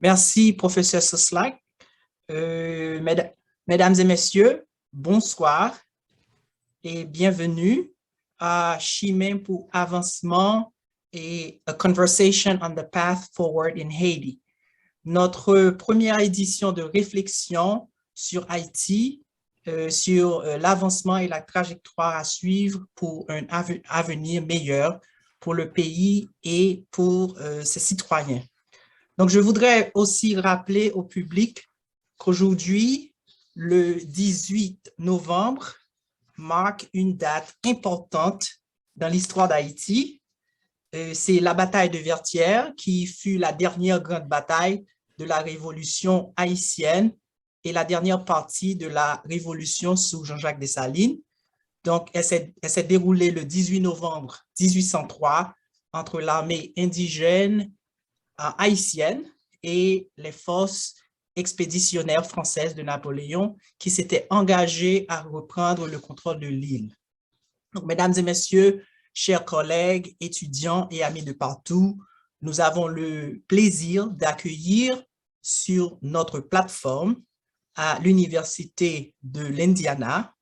Merci, professeur Soslac. Mesdames et messieurs, bonsoir et bienvenue à Chemin pour avancement et A Conversation on the Path Forward in Haiti. Notre première édition de réflexion sur Haïti, sur l'avancement et la trajectoire à suivre pour un avenir meilleur pour le pays et pour ses citoyens. Donc, je voudrais aussi rappeler au public qu'aujourd'hui, le 18 novembre, marque une date importante dans l'histoire d'Haïti. C'est la bataille de Vertières qui fut la dernière grande bataille de la révolution haïtienne et la dernière partie de la révolution sous Jean-Jacques Dessalines. Donc, elle s'est déroulée le 18 novembre 1803 entre l'armée indigène haïtienne et les forces expéditionnaires françaises de Napoléon qui s'étaient engagées à reprendre le contrôle de l'île. Donc, mesdames et messieurs, chers collègues, étudiants et amis de partout, nous avons le plaisir d'accueillir sur notre plateforme à l'Université de l'Indiana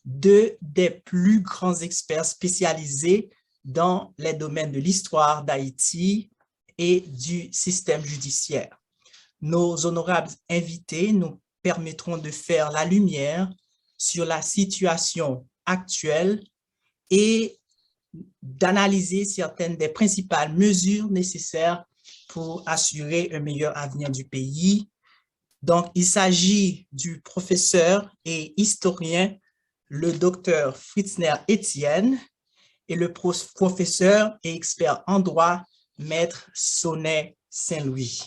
deux des plus grands experts spécialisés dans les domaines de l'histoire d'Haïti et du système judiciaire. Nos honorables invités nous permettront de faire la lumière sur la situation actuelle et d'analyser certaines des principales mesures nécessaires pour assurer un meilleur avenir du pays. Donc, il s'agit du professeur et historien, le docteur Fritzner Etienne, et le professeur et expert en droit, Maître Sonnet Saint-Louis.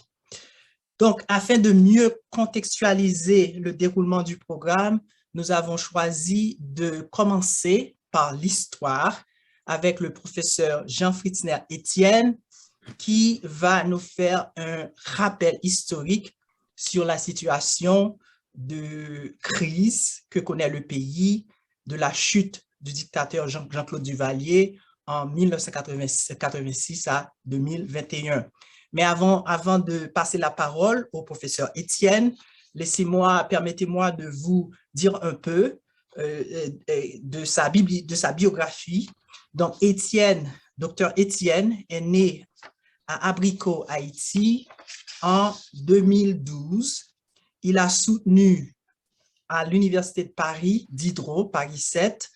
Donc, afin de mieux contextualiser le déroulement du programme, nous avons choisi de commencer par l'histoire avec le professeur Jean Fritzner Etienne qui va nous faire un rappel historique sur la situation de crise que connaît le pays, de la chute du dictateur Jean-Claude Duvalier en 1986 à 2021. Mais avant de passer la parole au professeur Etienne, permettez-moi de vous dire un peu de sa biographie. Donc, docteur Etienne est né à Abricot, Haïti, en 2012. Il a soutenu à l'Université de Paris, Diderot, Paris 7,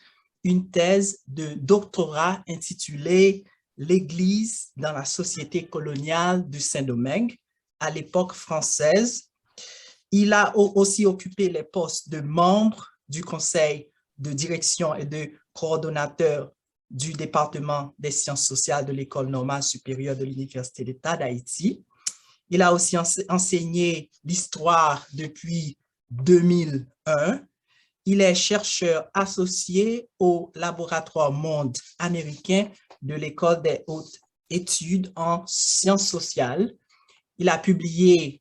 une thèse de doctorat intitulée « L'Église dans la société coloniale du Saint-Domingue » à l'époque française. Il a aussi occupé les postes de membre du conseil de direction et de coordonnateur du département des sciences sociales de l'École normale supérieure de l'Université d'État d'Haïti. Il a aussi enseigné l'histoire depuis 2001. Il est chercheur associé au laboratoire Monde américain de l'École des hautes études en sciences sociales. Il a publié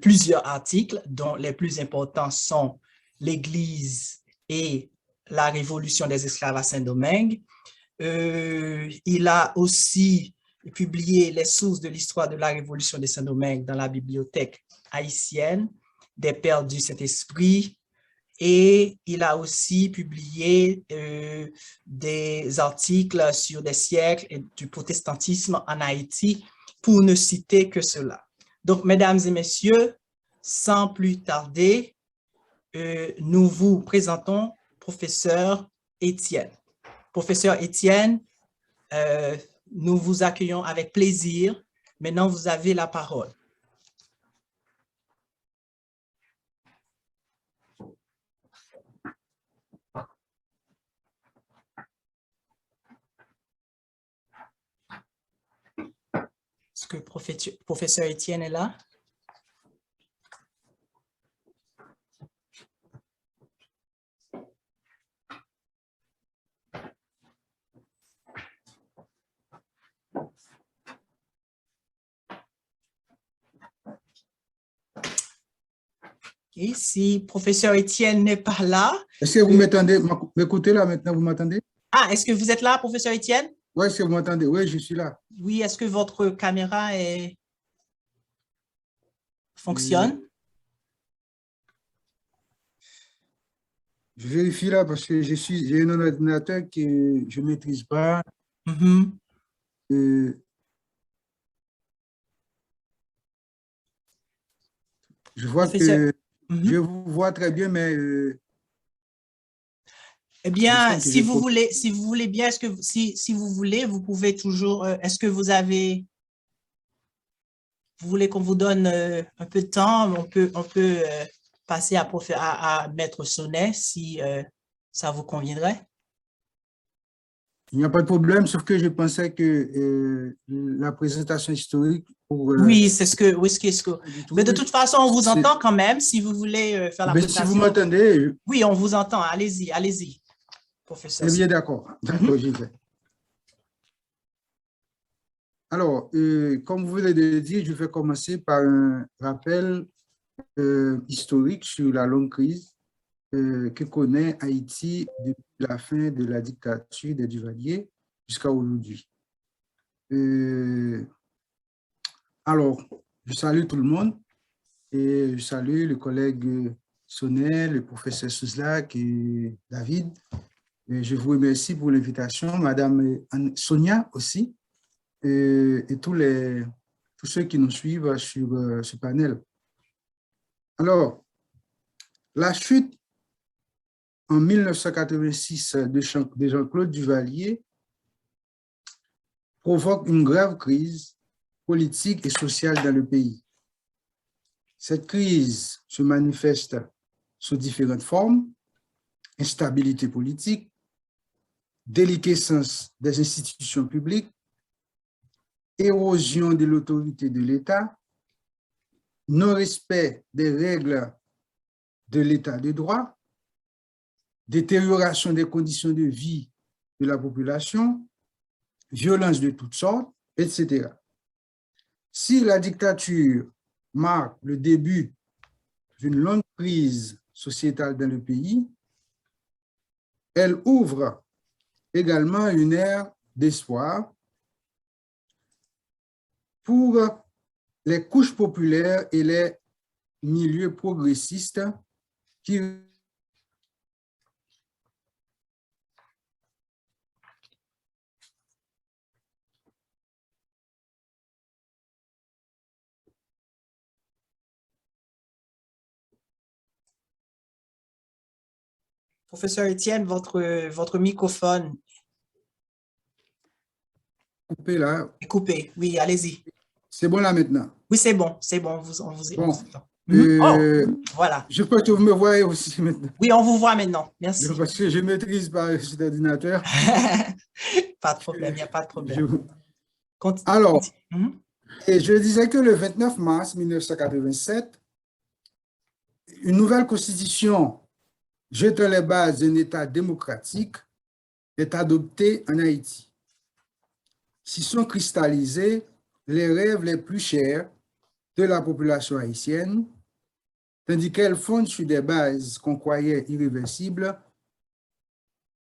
plusieurs articles, dont les plus importants sont l'Église et la révolution des esclaves à Saint-Domingue. Il a aussi publié les sources de l'histoire de la révolution de Saint-Domingue dans la bibliothèque haïtienne des Pères du Saint-Esprit. Et il a aussi publié des articles sur des siècles du protestantisme en Haïti, pour ne citer que cela. Donc, mesdames et messieurs, sans plus tarder, nous vous présentons professeur Etienne. Professeur Etienne, nous vous accueillons avec plaisir. Maintenant, vous avez la parole. Est-ce que professeur Etienne est là? Et si professeur Etienne n'est pas là... Est-ce que vous m'entendez? M'écoutez là maintenant, vous m'entendez? Ah, est-ce que vous êtes là, professeur Etienne? Oui, est-ce que vous m'entendez? Oui, je suis là. Oui, est-ce que votre caméra est... fonctionne? Je vérifie là parce que j'ai un ordinateur que je ne maîtrise pas. Mhm. Euh, je vois Professeur, que mhm. je vous vois très bien, mais Eh il me bien, semble que j'ai si vous voulez bien, si vous voulez, vous pouvez toujours, est-ce que vous voulez qu'on vous donne un peu de temps? On peut passer à Maître Sonnet si ça vous conviendrait. il n'y a pas de problème, sauf que je pensais que la présentation historique pour Oui, oui, ce que, du mais de tout, toute façon, on vous c'est, entend quand même si vous voulez faire la mais si vous présentation. m'entendez, Oui, on vous entend. Allez-y, allez-y, professeur. eh bien d'accord, d'accord, Mhm. j'y vais. Alors, comme vous venez de le dire, je vais commencer par un rappel historique sur la longue crise que connaît Haïti depuis la fin de la dictature des Duvalier jusqu'à aujourd'hui. Alors, je salue tout le monde et je salue le collègue Sonel, le professeur Souzlak et David. Et je vous remercie pour l'invitation, Madame Sonia aussi, et tous ceux qui nous suivent sur ce panel. Alors, la chute en 1986 de Jean-Claude Duvalier provoque une grave crise politique et sociale dans le pays. Cette crise se manifeste sous différentes formes: instabilité politique, déliquescence des institutions publiques, érosion de l'autorité de l'État, non-respect des règles de l'État de droit, détérioration des conditions de vie de la population, violence de toutes sortes, etc. Si la dictature marque le début d'une longue crise sociétale dans le pays, elle ouvre également une ère d'espoir pour les couches populaires et les milieux progressistes qui Professeur Étienne, votre microphone coupé là. est coupé. Oui, allez-y. C'est bon là maintenant. Oui, c'est bon, on vous Bon, entend. Mhm. Oh, voilà. je pense que vous me voyez aussi maintenant. Oui, on vous voit maintenant. Merci. Parce que je maîtrise pas cet ordinateur. Pas de problème, il n'y a pas de problème. Je- Continue. Alors, Mhm. et je disais que le 29 mars 1987, une nouvelle constitution jetant les bases d'un État démocratique est adoptée en Haïti. S'y sont cristallisés les rêves les plus chers de la population haïtienne, tandis qu'elle fonde sur des bases qu'on croyait irréversibles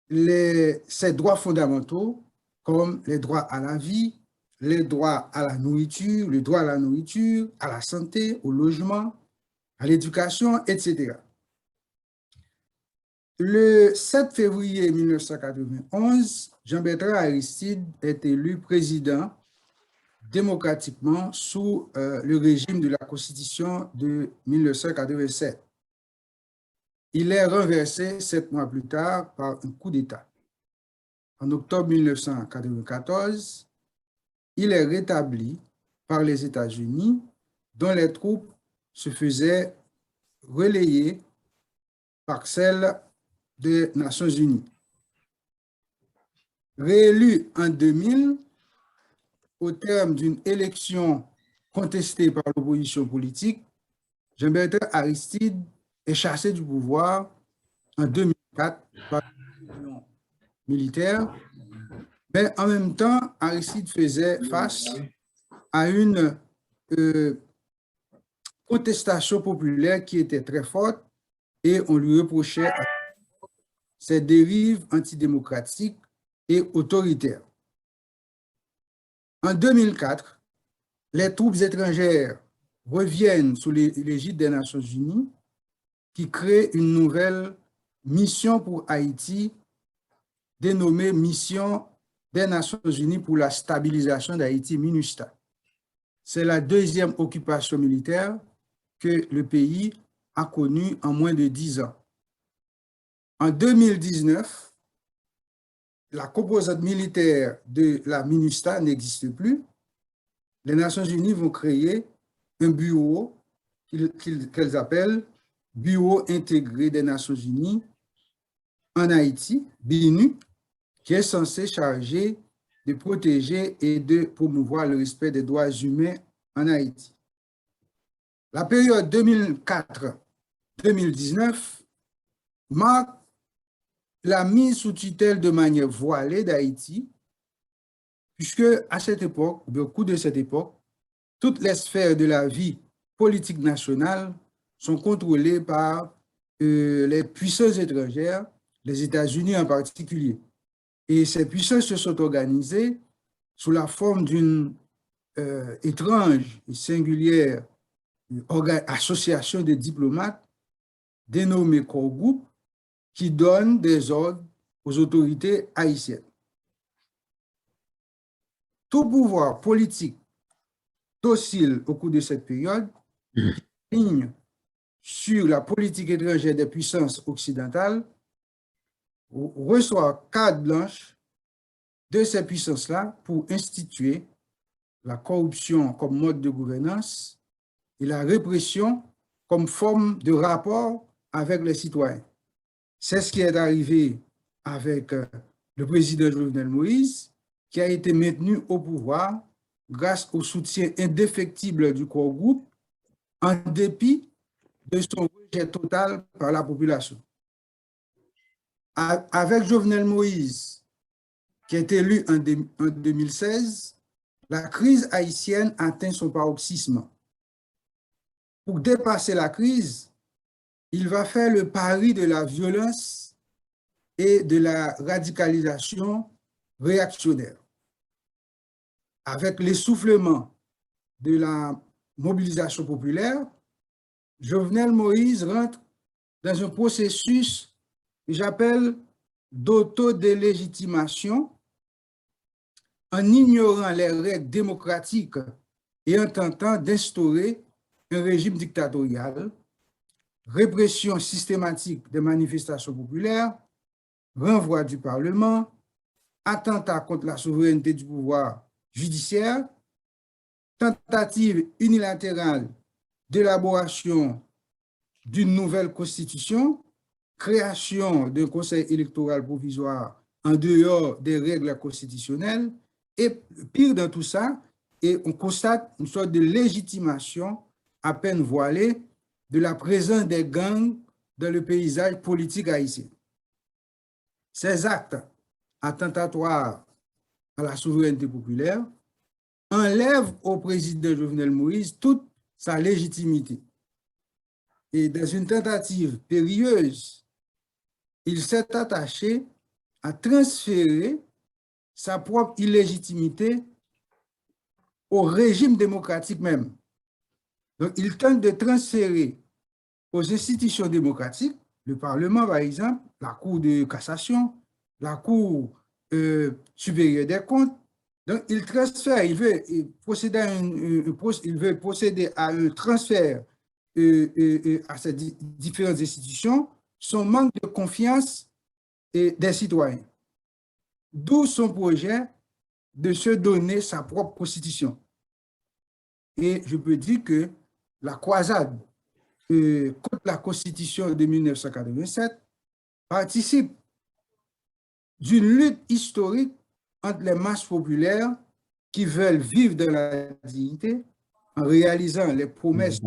ses droits fondamentaux, comme les droits à la vie, les droits à la nourriture, le droit à la nourriture, à la santé, au logement, à l'éducation, etc. Le 7 février 1991, Jean-Bertrand Aristide est élu président démocratiquement sous le régime de la Constitution de 1987. Il est renversé 7 mois plus tard par un coup d'État. En octobre 1994, il est rétabli par les États-Unis, dont les troupes se faisaient relayer par celles des Nations unies. Réélu en 2000, au terme d'une élection contestée par l'opposition politique, Jean-Bertrand Aristide est chassé du pouvoir en 2004 par l'opposition militaire, mais en même temps, Aristide faisait face à une contestation populaire qui était très forte et on lui reprochait ses dérives antidémocratiques et autoritaires. En 2004, les troupes étrangères reviennent sous l'égide des Nations Unies, qui crée une nouvelle mission pour Haïti, dénommée Mission des Nations Unies pour la stabilisation d'Haïti, MINUSTAH. C'est la deuxième occupation militaire que le pays a connue en moins de 10 ans. En 2019, la composante militaire de la MINUSTAH n'existe plus. Les Nations Unies vont créer un bureau qu'elles appellent Bureau intégré des Nations Unies en Haïti, BINU, qui est censé charger de protéger et de promouvoir le respect des droits humains en Haïti. La période 2004-2019 marque la mise sous tutelle de manière voilée d'Haïti, puisque à cette époque, au cours de cette époque, toutes les sphères de la vie politique nationale sont contrôlées par les puissances étrangères, les États-Unis en particulier. Et ces puissances se sont organisées sous la forme d'une étrange et singulière association de diplomates dénommée corps groupe qui donne des ordres aux autorités haïtiennes. Tout pouvoir politique docile au cours de cette période ligne sur la politique étrangère des puissances occidentales reçoit carte blanche de ces puissances-là pour instituer la corruption comme mode de gouvernance et la répression comme forme de rapport avec les citoyens. C'est ce qui est arrivé avec le président Jovenel Moïse, qui a été maintenu au pouvoir grâce au soutien indéfectible du corps groupe, en dépit de son rejet total par la population. Avec Jovenel Moïse, qui est élu en 2016, la crise haïtienne atteint son paroxysme. Pour dépasser la crise, il va faire le pari de la violence et de la radicalisation réactionnaire. Avec l'essoufflement de la mobilisation populaire, Jovenel Moïse rentre dans un processus que j'appelle d'autodélégitimation en ignorant les règles démocratiques et en tentant d'instaurer un régime dictatorial, répression systématique des manifestations populaires, renvoi du Parlement, attentat contre la souveraineté du pouvoir judiciaire, tentative unilatérale d'élaboration d'une nouvelle constitution, création d'un conseil électoral provisoire en dehors des règles constitutionnelles, et pire dans tout ça, et on constate une sorte de légitimation à peine voilée de la présence des gangs dans le paysage politique haïtien. Ces actes attentatoires à la souveraineté populaire enlèvent au président Jovenel Moïse toute sa légitimité. Et dans une tentative périlleuse, il s'est attaché à transférer sa propre illégitimité au régime démocratique même. Donc, il tente de transférer aux institutions démocratiques, le Parlement par exemple, la Cour de cassation, la Cour supérieure des comptes. Donc, il transfère, il veut procéder à un transfert à ces différentes institutions, son manque de confiance des citoyens. D'où son projet de se donner sa propre constitution. Et je peux dire que la croisade contre la Constitution de 1987 participe d'une lutte historique entre les masses populaires qui veulent vivre dans la dignité en réalisant les promesses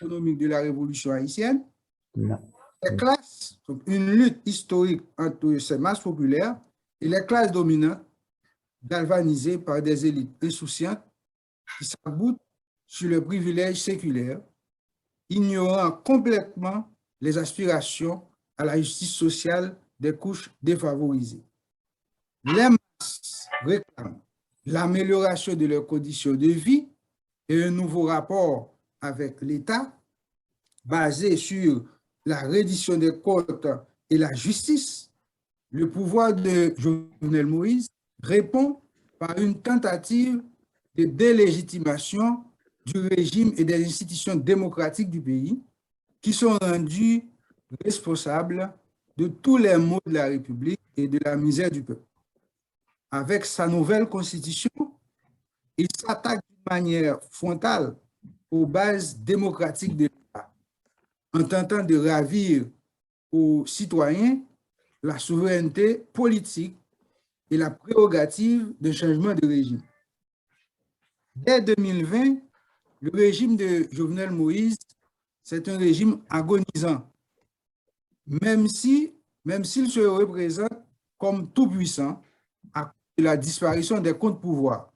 économiques de la révolution haïtienne. Les classes, donc une lutte historique entre ces masses populaires et les classes dominantes galvanisées par des élites insouciantes qui s'aboutent sur le privilège séculaire, ignorant complètement les aspirations à la justice sociale des couches défavorisées. Les masses réclament l'amélioration de leurs conditions de vie et un nouveau rapport avec l'État, basé sur la reddition des comptes et la justice, le pouvoir de Jovenel Moïse répond par une tentative de délégitimation du régime et des institutions démocratiques du pays qui sont rendus responsables de tous les maux de la République et de la misère du peuple. Avec sa nouvelle constitution, il s'attaque d'une manière frontale aux bases démocratiques de l'État, en tentant de ravir aux citoyens la souveraineté politique et la prérogative de changement de régime. Dès 2020, le régime de Jovenel Moïse, c'est un régime agonisant, même s'il se représente comme tout-puissant à cause de la disparition des comptes pouvoirs.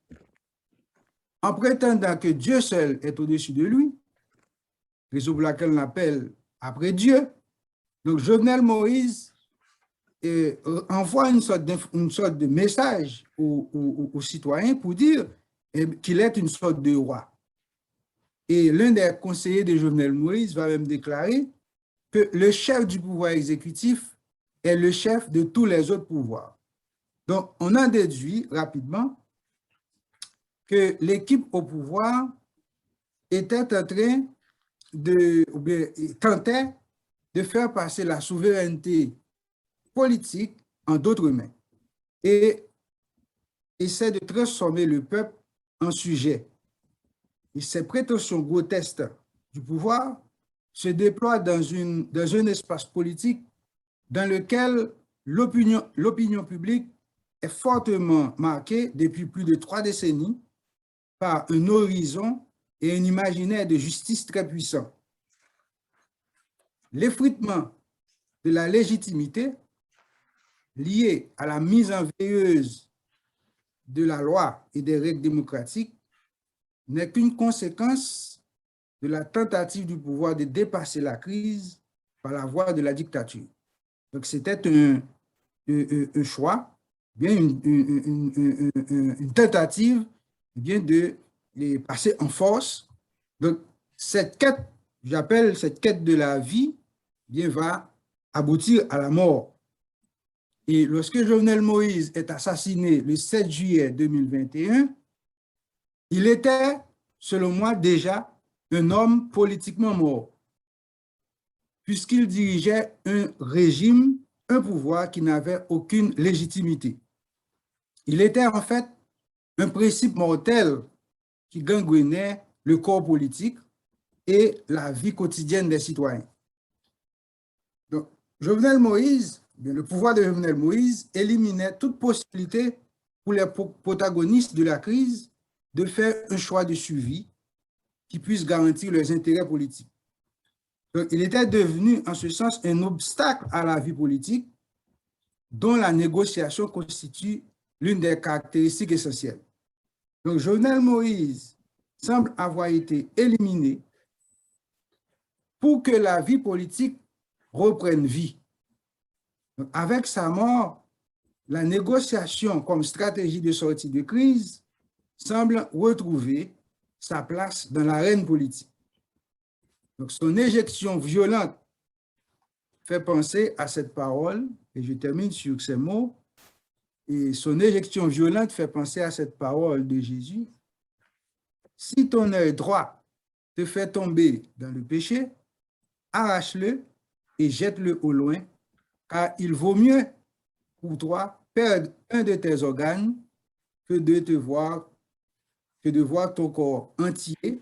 En prétendant que Dieu seul est au-dessus de lui, raison pour laquelle on l'appelle après Dieu, donc Jovenel Moïse envoie une sorte de message aux citoyens pour dire qu'il est une sorte de roi. Et l'un des conseillers de Jovenel Moïse va même déclarer que le chef du pouvoir exécutif est le chef de tous les autres pouvoirs. Donc, on en déduit rapidement que l'équipe au pouvoir était en train tentait de faire passer la souveraineté politique en d'autres mains et essaie de transformer le peuple en sujet. Et ces prétentions grotesques du pouvoir se déploient dans un espace politique dans lequel l'opinion publique est fortement marquée depuis plus de 3 décennies par un horizon et un imaginaire de justice très puissant. L'effritement de la légitimité lié à la mise en veilleuse de la loi et des règles démocratiques n'est qu'une conséquence de la tentative du pouvoir de dépasser la crise par la voie de la dictature. Donc, c'était un choix, bien une tentative bien de les passer en force. Donc, cette quête, j'appelle cette quête de la vie, bien va aboutir à la mort. Et lorsque Jovenel Moïse est assassiné le 7 juillet 2021, il était, selon moi, déjà un homme politiquement mort, puisqu'il dirigeait un régime, un pouvoir qui n'avait aucune légitimité. Il était en fait un principe mortel qui gangrenait le corps politique et la vie quotidienne des citoyens. Donc, Jovenel Moïse, le pouvoir de Jovenel Moïse éliminait toute possibilité pour les protagonistes de la crise de faire un choix de survie qui puisse garantir leurs intérêts politiques. Donc, il était devenu, en ce sens, un obstacle à la vie politique dont la négociation constitue l'une des caractéristiques essentielles. Donc, Jovenel Moïse semble avoir été éliminé pour que la vie politique reprenne vie. Donc, avec sa mort, la négociation comme stratégie de sortie de crise semble retrouver sa place dans l'arène politique. Donc, son éjection violente fait penser à cette parole, et je termine sur ces mots, et son éjection violente fait penser à cette parole de Jésus. Si ton œil droit te fait tomber dans le péché, arrache-le et jette-le au loin, car il vaut mieux pour toi perdre un de tes organes que de voir ton corps entier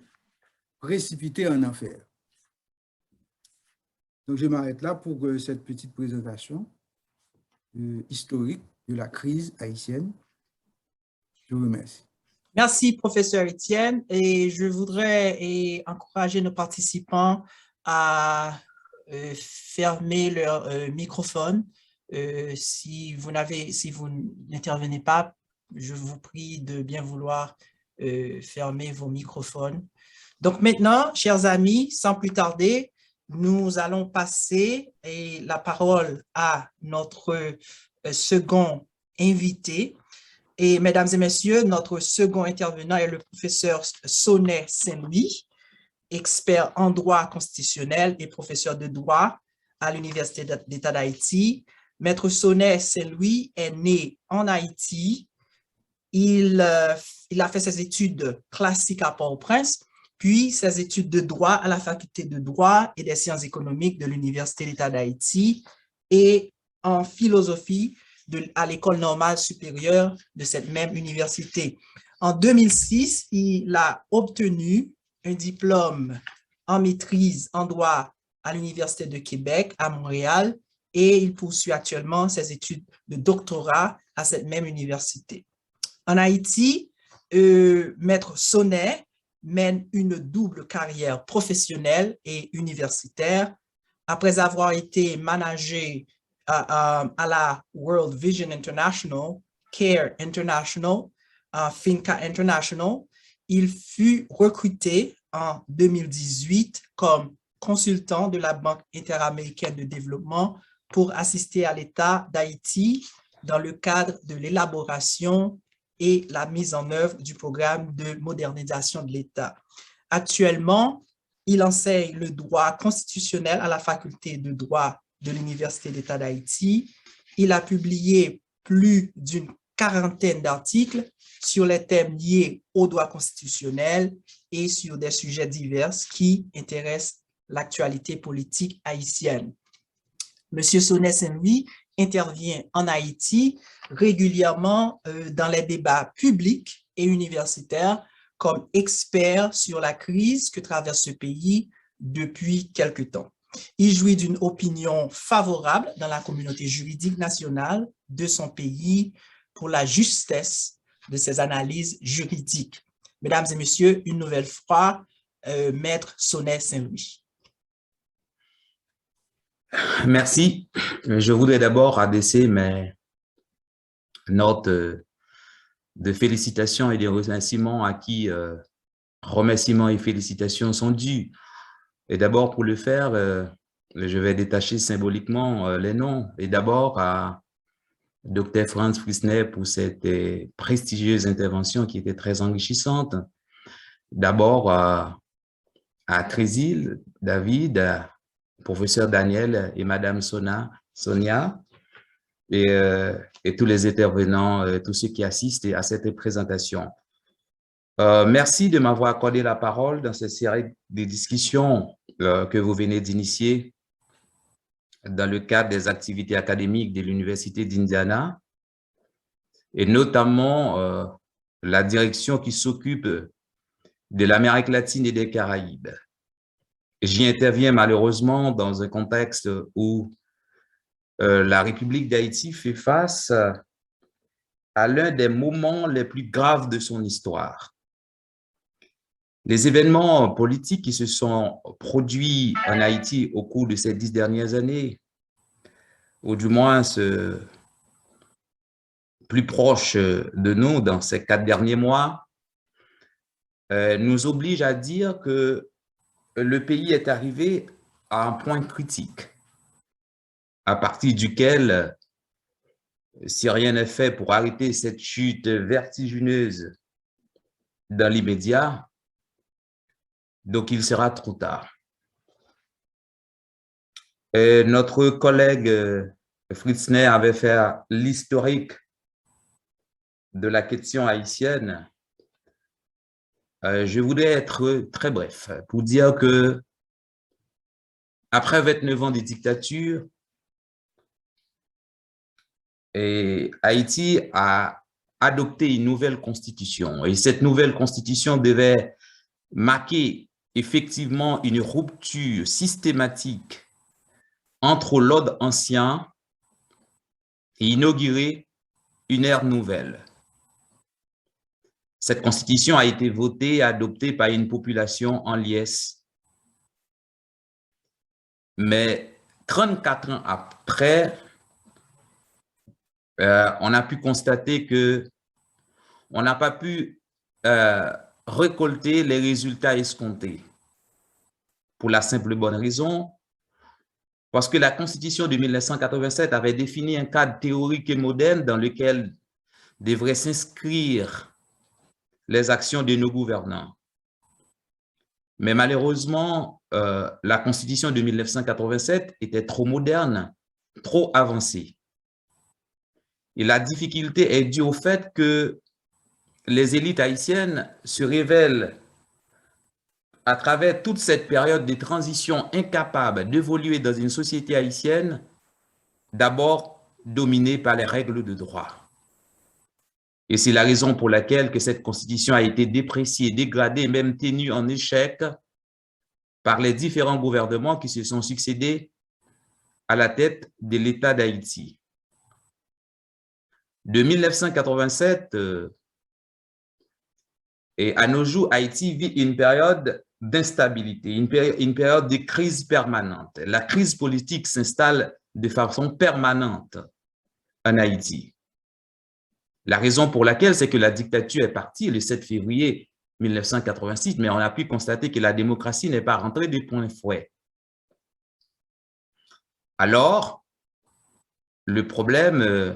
précipité en enfer. Donc, je m'arrête là pour cette petite présentation historique de la crise haïtienne. Je vous remercie. Merci, professeur Étienne. Et je voudrais encourager nos participants à fermer leur microphone. Si vous n'intervenez pas, je vous prie de bien vouloir fermer vos microphones. Donc maintenant, chers amis, sans plus tarder, nous allons passer la parole à notre second invité. Et mesdames et messieurs, notre second intervenant est le professeur Sonnet Saint-Louis. expert en droit constitutionnel et professeur de droit à l'Université d'État d'Haïti. Maître Sonnet Saint-Louis est né en Haïti. Il a fait ses études classiques à Port-au-Prince, puis ses études de droit à la faculté de droit et des sciences économiques de l'Université d'État d'Haïti et en philosophie à l'École normale supérieure de cette même université. En 2006, il a obtenu un diplôme en maîtrise en droit à l'Université de Québec à Montréal et il poursuit actuellement ses études de doctorat à cette même université. En Haïti, Maître Sonnet mène une double carrière professionnelle et universitaire. Après avoir été managé à la World Vision International, CARE International, Finca International, il fut recruté en 2018 comme consultant de la Banque interaméricaine de développement pour assister à l'État d'Haïti dans le cadre de l'élaboration et la mise en œuvre du programme de modernisation de l'État. Actuellement, il enseigne le droit constitutionnel à la faculté de droit de l'Université d'État d'Haïti. Il a publié plus d'une quarantaine d'articles sur les thèmes liés au droit constitutionnel et sur des sujets divers qui intéressent l'actualité politique haïtienne. Monsieur Sonnet Saint-Louis intervient en Haïti régulièrement dans les débats publics et universitaires comme expert sur la crise que traverse ce pays depuis quelque temps. Il jouit d'une opinion favorable dans la communauté juridique nationale de son pays pour la justesse de ses analyses juridiques. Mesdames et messieurs, une nouvelle fois, Maître Sonnet Saint-Louis. Merci. Je voudrais d'abord adresser mes notes de félicitations et de remerciements à qui remerciements et félicitations sont dus. Et d'abord, pour le faire, je vais détacher symboliquement les noms. Et d'abord à Dr. Franz Frissner pour cette prestigieuse intervention qui était très enrichissante. D'abord à Trésil, David, professeur Daniel et Madame Sonia, et tous les intervenants, tous ceux qui assistent à cette présentation. Merci de m'avoir accordé la parole dans cette série de discussions que vous venez d'initier dans le cadre des activités académiques de l'Université d'Indiana, et notamment la direction qui s'occupe de l'Amérique latine et des Caraïbes. J'y interviens malheureusement dans un contexte où la République d'Haïti fait face à l'un des moments les plus graves de son histoire. Les événements politiques qui se sont produits en Haïti au cours de ces 10 dernières années, ou du moins plus proches de nous dans ces 4 derniers mois, nous obligent à dire que le pays est arrivé à un point critique, à partir duquel, si rien n'est fait pour arrêter cette chute vertigineuse dans l'immédiat, donc il sera trop tard. Et notre collègue Frissner avait fait l'historique de la question haïtienne. Je voudrais être très bref pour dire que après 29 ans de dictature, Haïti a adopté une nouvelle constitution. Et cette nouvelle constitution devait marquer effectivement une rupture systématique entre l'ordre ancien et inaugurer une ère nouvelle. Cette constitution a été votée et adoptée par une population en liesse. Mais 34 ans après, on a pu constater qu'on n'a pas pu récolter les résultats escomptés. Pour la simple bonne raison, parce que la Constitution de 1987 avait défini un cadre théorique et moderne dans lequel devraient s'inscrire les actions de nos gouvernants. Mais malheureusement, la Constitution de 1987 était trop moderne, trop avancée. Et la difficulté est due au fait que les élites haïtiennes se révèlent à travers toute cette période de transition incapable d'évoluer dans une société haïtienne, d'abord dominée par les règles de droit. Et c'est la raison pour laquelle que cette constitution a été dépréciée, dégradée, même tenue en échec par les différents gouvernements qui se sont succédés à la tête de l'État d'Haïti. De 1987 et à nos jours, Haïti vit une période d'instabilité, une période de crise permanente. La crise politique s'installe de façon permanente en Haïti. La raison pour laquelle, c'est que la dictature est partie le 7 février 1986, mais on a pu constater que la démocratie n'est pas rentrée de plein fouet. Alors, le problème,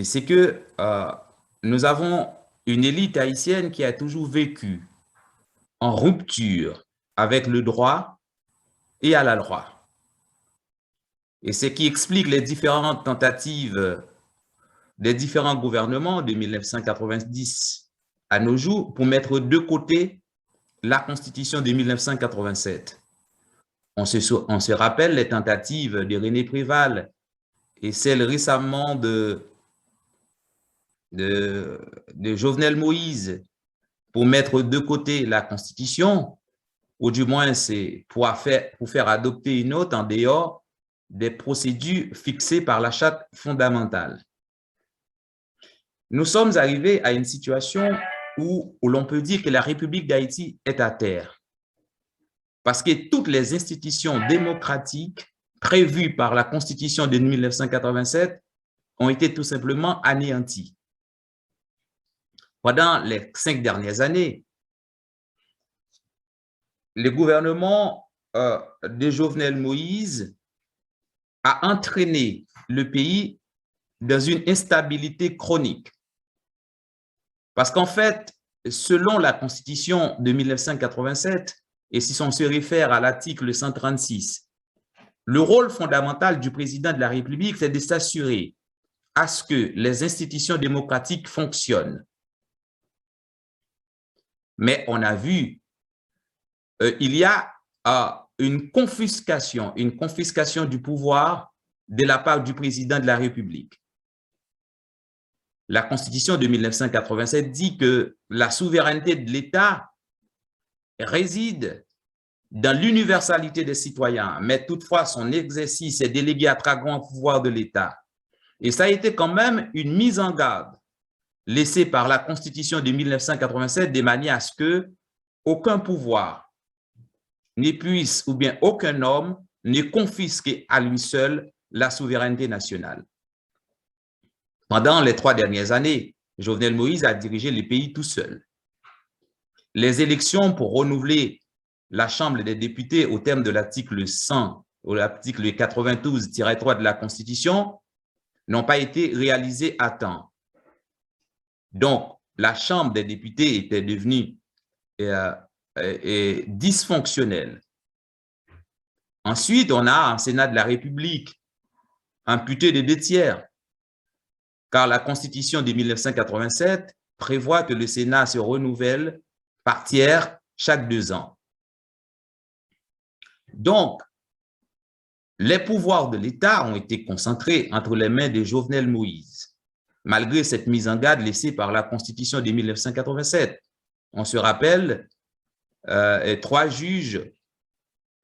c'est que nous avons une élite haïtienne qui a toujours vécu en rupture avec le droit et à la loi. Et c'est ce qui explique les différentes tentatives des différents gouvernements de 1990 à nos jours pour mettre de côté la Constitution de 1987. On se rappelle les tentatives de René Préval et celles récemment de Jovenel Moïse pour mettre de côté la Constitution, ou du moins c'est pour faire adopter une autre en dehors des procédures fixées par la Charte fondamentale. Nous sommes arrivés à une situation où l'on peut dire que la République d'Haïti est à terre. Parce que toutes les institutions démocratiques prévues par la Constitution de 1987 ont été tout simplement anéanties. Pendant les 5 dernières années, le gouvernement de Jovenel Moïse a entraîné le pays dans une instabilité chronique. Parce qu'en fait, selon la Constitution de 1987, et si on se réfère à l'article 136, le rôle fondamental du président de la République, c'est de s'assurer à ce que les institutions démocratiques fonctionnent. Mais on a vu, il y a une confiscation du pouvoir de la part du président de la République. La Constitution de 1987 dit que la souveraineté de l'État réside dans l'universalité des citoyens, mais toutefois son exercice est délégué à travers un pouvoir de l'État. Et ça a été quand même une mise en garde laissée par la Constitution de 1987 de manière à ce que aucun pouvoir ne puisse, ou bien aucun homme ne confisque à lui seul la souveraineté nationale. Pendant les 3 dernières années, Jovenel Moïse a dirigé le pays tout seul. Les élections pour renouveler la Chambre des députés au terme de l'article 100 ou l'article 92-3 de la Constitution n'ont pas été réalisées à temps. Donc, la Chambre des députés était devenue dysfonctionnelle. Ensuite, on a un Sénat de la République amputé de 2 tiers, car la Constitution de 1987 prévoit que le Sénat se renouvelle par tiers chaque 2 ans. Donc, les pouvoirs de l'État ont été concentrés entre les mains de Jovenel Moïse, malgré cette mise en garde laissée par la Constitution de 1987. On se rappelle, 3 juges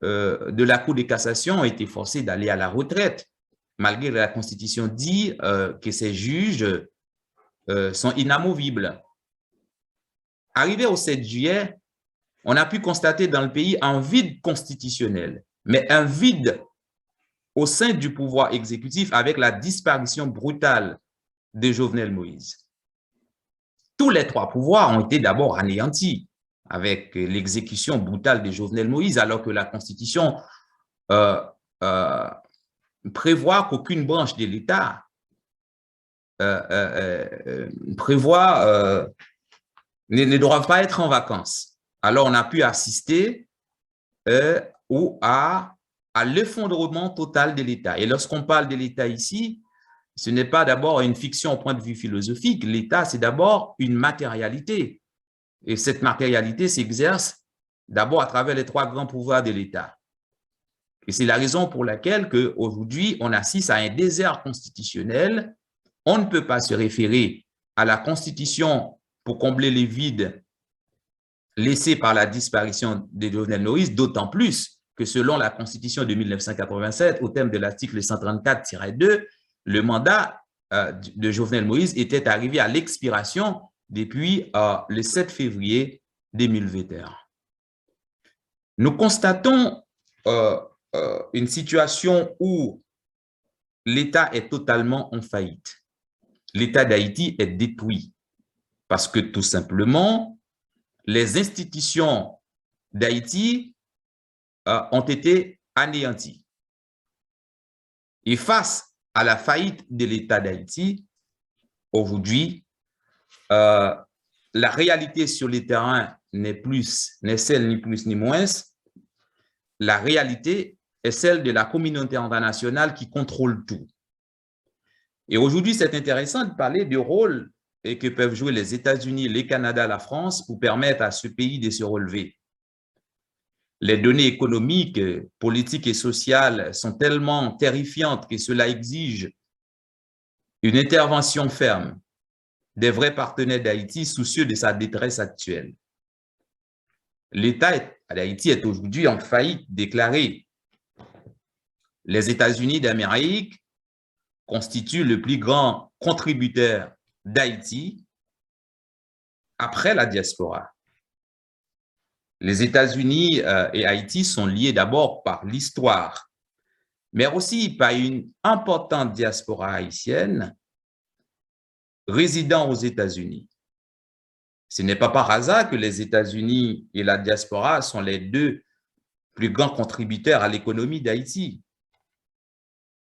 de la Cour de cassation ont été forcés d'aller à la retraite, malgré que la Constitution dit que ces juges sont inamovibles. Arrivé au 7 juillet, on a pu constater dans le pays un vide constitutionnel, mais un vide au sein du pouvoir exécutif avec la disparition brutale de Jovenel Moïse. Tous les 3 pouvoirs ont été d'abord anéantis avec l'exécution brutale de Jovenel Moïse, alors que la Constitution prévoit qu'aucune branche de l'État ne doivent pas être en vacances. alors on a pu assister à l'effondrement total de l'État. Et lorsqu'on parle de l'État ici, ce n'est pas d'abord une fiction au point de vue philosophique. L'État, c'est d'abord une matérialité. Et cette matérialité s'exerce d'abord à travers les trois grands pouvoirs de l'État. Et c'est la raison pour laquelle aujourd'hui, on assiste à un désert constitutionnel. On ne peut pas se référer à la Constitution pour combler les vides laissés par la disparition de Jovenel Moïse, d'autant plus que selon la Constitution de 1987, au terme de l'article 134-2, le mandat de Jovenel Moïse était arrivé à l'expiration depuis le 7 février 2021. Nous constatons une situation où l'État est totalement en faillite. L'État d'Haïti est détruit parce que tout simplement, les institutions d'Haïti ont été anéanties. Et face à la faillite de l'État d'Haïti, aujourd'hui, la réalité sur le terrain n'est celle ni plus ni moins. La réalité est celle de la communauté internationale qui contrôle tout. Et aujourd'hui, c'est intéressant de parler du rôle que peuvent jouer les États-Unis, le Canada, la France pour permettre à ce pays de se relever. Les données économiques, politiques et sociales sont tellement terrifiantes que cela exige une intervention ferme des vrais partenaires d'Haïti soucieux de sa détresse actuelle. L'État d'Haïti est aujourd'hui en faillite déclarée. Les États-Unis d'Amérique constituent le plus grand contributeur d'Haïti après la diaspora. Les États-Unis et Haïti sont liés d'abord par l'histoire, mais aussi par une importante diaspora haïtienne résidant aux États-Unis. Ce n'est pas par hasard que les États-Unis et la diaspora sont les deux plus grands contributeurs à l'économie d'Haïti.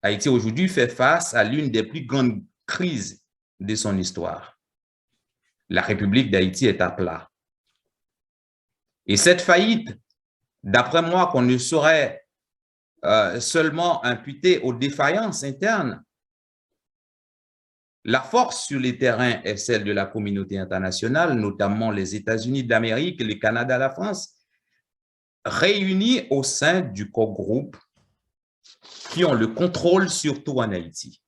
Haïti aujourd'hui fait face à l'une des plus grandes crises de son histoire. La République d'Haïti est à plat. Et cette faillite, d'après moi, qu'on ne saurait seulement imputer aux défaillances internes, la force sur les terrains est celle de la communauté internationale, notamment les États-Unis d'Amérique, le Canada, la France, réunis au sein du co-groupe qui ont le contrôle surtout en Haïti.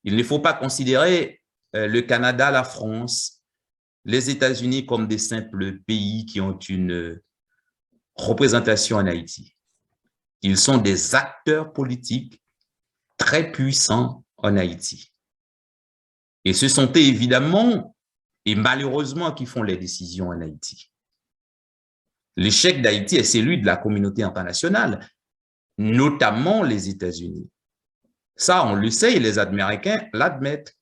Il ne faut pas considérer le Canada, la France, les États-Unis comme des simples pays qui ont une représentation en Haïti. Ils sont des acteurs politiques très puissants en Haïti. Et ce sont évidemment et malheureusement qui font les décisions en Haïti. L'échec d'Haïti est celui de la communauté internationale, notamment les États-Unis. Ça, on le sait et les Américains l'admettent.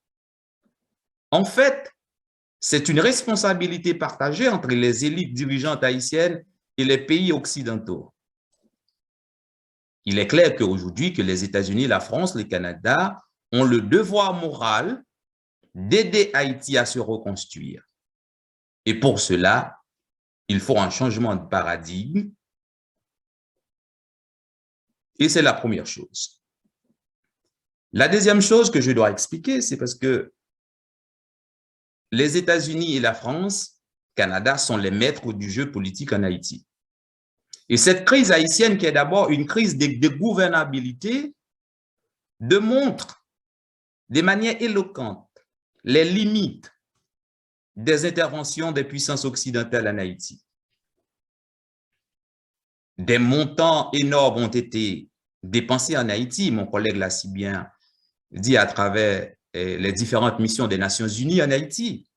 En fait, c'est une responsabilité partagée entre les élites dirigeantes haïtiennes et les pays occidentaux. Il est clair qu'aujourd'hui, que les États-Unis, la France, le Canada ont le devoir moral d'aider Haïti à se reconstruire. Et pour cela, il faut un changement de paradigme. Et c'est la première chose. La deuxième chose que je dois expliquer, c'est parce que les États-Unis et la France, Canada, sont les maîtres du jeu politique en Haïti. Et cette crise haïtienne, qui est d'abord une crise de gouvernabilité, démontre de manière éloquente les limites des interventions des puissances occidentales en Haïti. Des montants énormes ont été dépensés en Haïti, mon collègue l'a si bien dit à travers les différentes missions des Nations Unies en Haïti,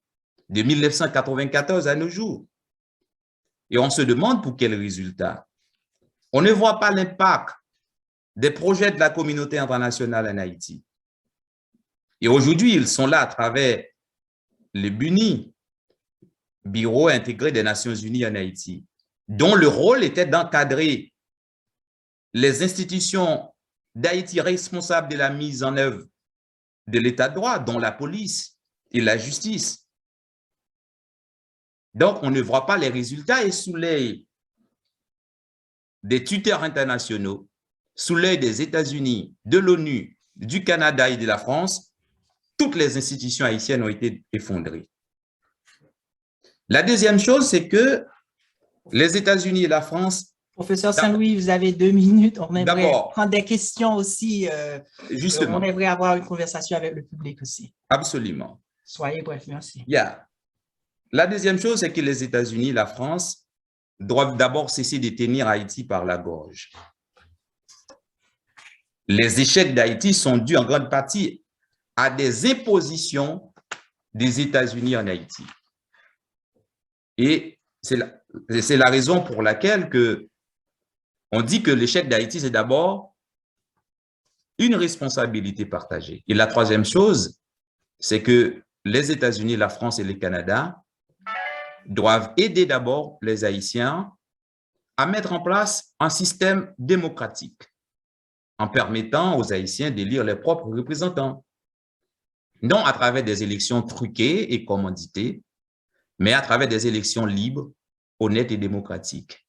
de 1994 à nos jours. Et on se demande pour quels résultats. On ne voit pas l'impact des projets de la communauté internationale en Haïti. Et aujourd'hui, ils sont là à travers le BUNI, Bureau intégré des Nations Unies en Haïti, dont le rôle était d'encadrer les institutions d'Haïti responsables de la mise en œuvre de l'état de droit, dont la police et la justice. Donc, on ne voit pas les résultats et sous l'œil des tuteurs internationaux, sous l'œil des États-Unis, de l'ONU, du Canada et de la France, toutes les institutions haïtiennes ont été effondrées. La deuxième chose, c'est que les États-Unis et la France… Professeur Saint-Louis, vous avez 2 minutes. On aimerait D'abord, prendre des questions aussi. justement. On aimerait avoir une conversation avec le public aussi. Absolument. Soyez bref, merci. Yeah. La deuxième chose, c'est que les États-Unis et la France doivent d'abord cesser de tenir Haïti par la gorge. Les échecs d'Haïti sont dus en grande partie à des impositions des États-Unis en Haïti. Et c'est la raison pour laquelle on dit que l'échec d'Haïti, c'est d'abord une responsabilité partagée. Et la troisième chose, c'est que les États-Unis, la France et le Canada doivent aider d'abord les Haïtiens à mettre en place un système démocratique en permettant aux Haïtiens d'élire leurs propres représentants. Non à travers des élections truquées et commanditées, mais à travers des élections libres, honnêtes et démocratiques.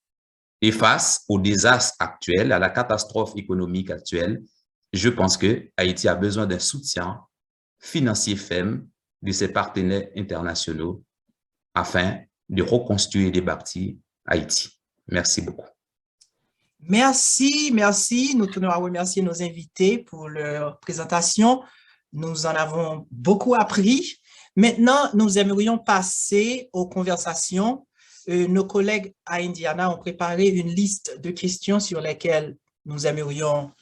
Et face au désastre actuel, à la catastrophe économique actuelle, je pense que Haïti a besoin d'un soutien financier ferme de ses partenaires internationaux afin de reconstruire et de bâtir Haïti. Merci beaucoup. Merci, merci. Nous tenons à remercier nos invités pour leur présentation. Nous en avons beaucoup appris. Maintenant, nous aimerions passer aux conversations. Nos collègues à Indiana ont préparé une liste de questions sur lesquelles nous aimerions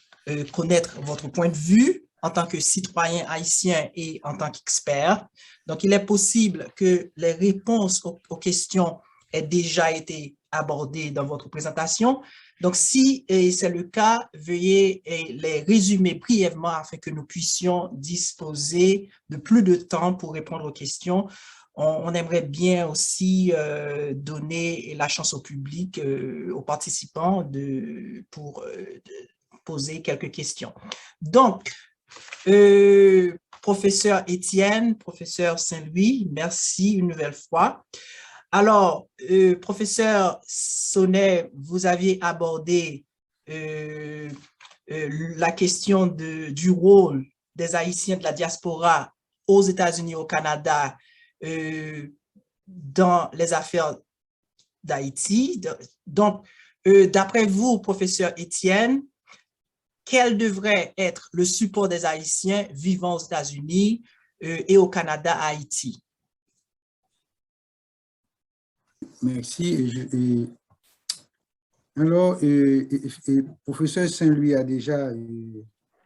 connaître votre point de vue en tant que citoyen haïtien et en tant qu'expert. Donc, il est possible que les réponses aux questions aient déjà été abordées dans votre présentation. Donc, si c'est le cas, veuillez les résumer brièvement afin que nous puissions disposer de plus de temps pour répondre aux questions. On aimerait bien aussi donner la chance au public, aux participants pour poser quelques questions. Donc, professeur Étienne, professeur Saint-Louis, merci une nouvelle fois. Alors, professeur Sonnet, vous aviez abordé la question du rôle des Haïtiens de la diaspora aux États-Unis et au Canada dans les affaires d'Haïti. Donc, d'après vous, professeur Étienne, quel devrait être le support des Haïtiens vivant aux États-Unis et au Canada à Haïti? Merci. Alors, professeur Saint-Louis a déjà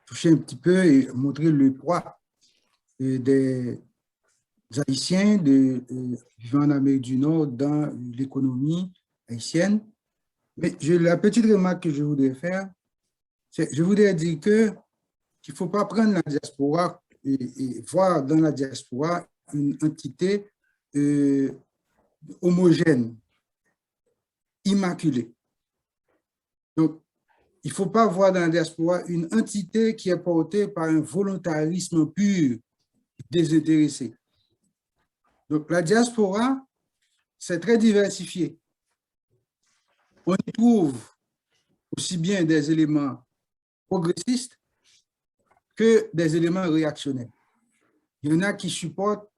touché un petit peu et montré le poids des Haïtiens vivant en Amérique du Nord dans l'économie haïtienne. Mais la petite remarque que je voudrais faire, c'est je voudrais dire qu'il ne faut pas prendre la diaspora et voir dans la diaspora une entité homogène, immaculée. Donc, il ne faut pas voir dans la diaspora une entité qui est portée par un volontarisme pur, désintéressé. Donc, la diaspora, c'est très diversifié. On y trouve aussi bien des éléments progressistes que des éléments réactionnaires. Il y en a qui supportent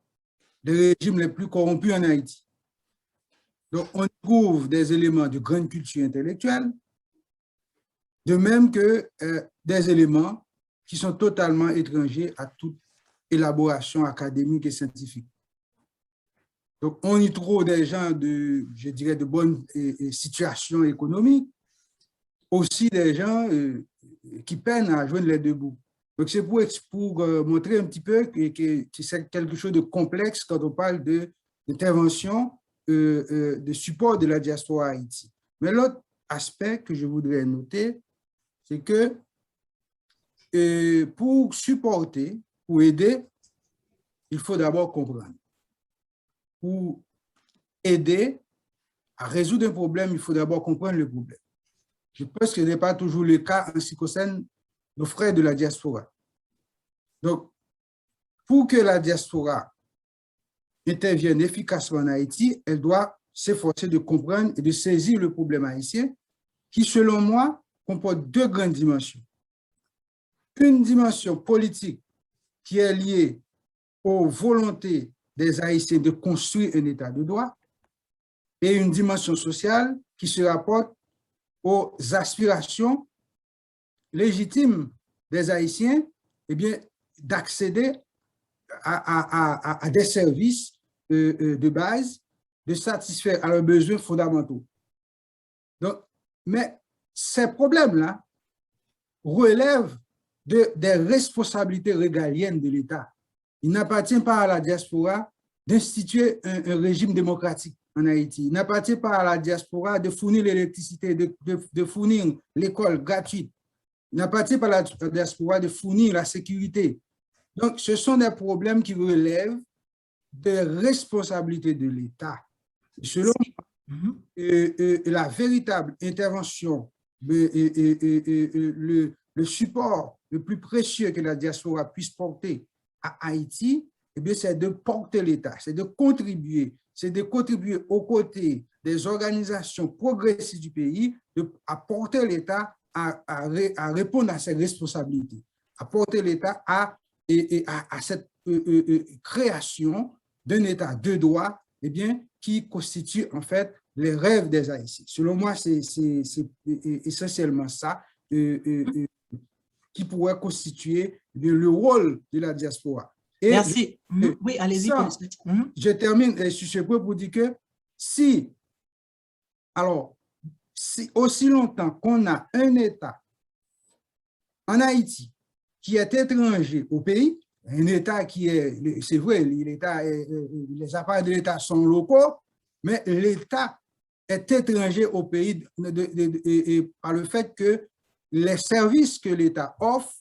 les régimes les plus corrompus en Haïti. Donc, on trouve des éléments de grande culture intellectuelle, de même que des éléments qui sont totalement étrangers à toute élaboration académique et scientifique. Donc, on y trouve des gens je dirais, de bonne situation économique, aussi des gens qui peinent à joindre les deux bouts. Donc, c'est pour montrer un petit peu que c'est quelque chose de complexe quand on parle d'intervention, de support de la diaspora à Haïti. Mais l'autre aspect que je voudrais noter, c'est que pour supporter, pour aider, il faut d'abord comprendre. Pour aider à résoudre un problème, il faut d'abord comprendre le problème. Je pense que ce n'est pas toujours le cas en ce qui concerne nos frères de la diaspora. Donc, pour que la diaspora intervienne efficacement en Haïti, elle doit s'efforcer de comprendre et de saisir le problème haïtien qui, selon moi, comporte deux grandes dimensions. Une dimension politique qui est liée aux volontés des Haïtiens de construire un état de droit et une dimension sociale qui se rapporte aux aspirations légitimes des Haïtiens d'accéder à des services de base, de satisfaire à leurs besoins fondamentaux. Donc, mais ces problèmes-là relèvent des responsabilités régaliennes de l'État. Il n'appartient pas à la diaspora d'instituer un régime démocratique en Haïti. Il n'appartient pas à la diaspora de fournir l'électricité, de fournir l'école gratuite. Il n'appartient pas à la diaspora de fournir la sécurité. Donc, ce sont des problèmes qui relèvent des responsabilités de l'État. Selon la véritable intervention, le support le plus précieux que la diaspora puisse porter à Haïti, c'est de porter l'État, c'est de contribuer aux côtés des organisations progressistes du pays, à porter l'État à répondre à ses responsabilités, à porter l'État à cette création d'un État de droit qui constitue en fait les rêves des Haïtiens. Selon moi, c'est essentiellement ça qui pourrait constituer le rôle de la diaspora. Et merci. Oui, allez-y. Je termine sur ce point pour dire que si aussi longtemps qu'on a un État en Haïti qui est étranger au pays, un État qui est, c'est vrai, les appareils de l'État sont locaux, mais l'État est étranger au pays par le fait que les services que l'État offre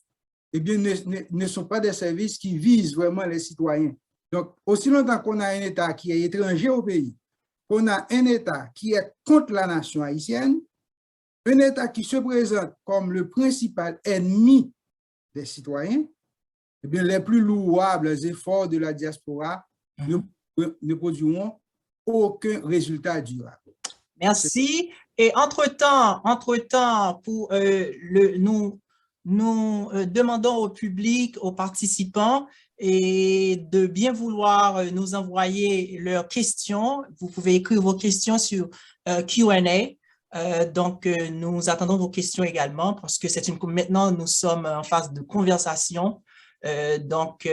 ne sont pas des services qui visent vraiment les citoyens. Donc, aussi longtemps qu'on a un État qui est étranger au pays, qu'on a un État qui est contre la nation haïtienne, un État qui se présente comme le principal ennemi des citoyens, les plus louables efforts de la diaspora ne produiront aucun résultat durable. Merci. Et entre-temps, nous demandons au public, aux participants, et de bien vouloir nous envoyer leurs questions. Vous pouvez écrire vos questions sur Q&A. Donc, nous attendons vos questions également parce que maintenant, nous sommes en phase de conversation. Donc,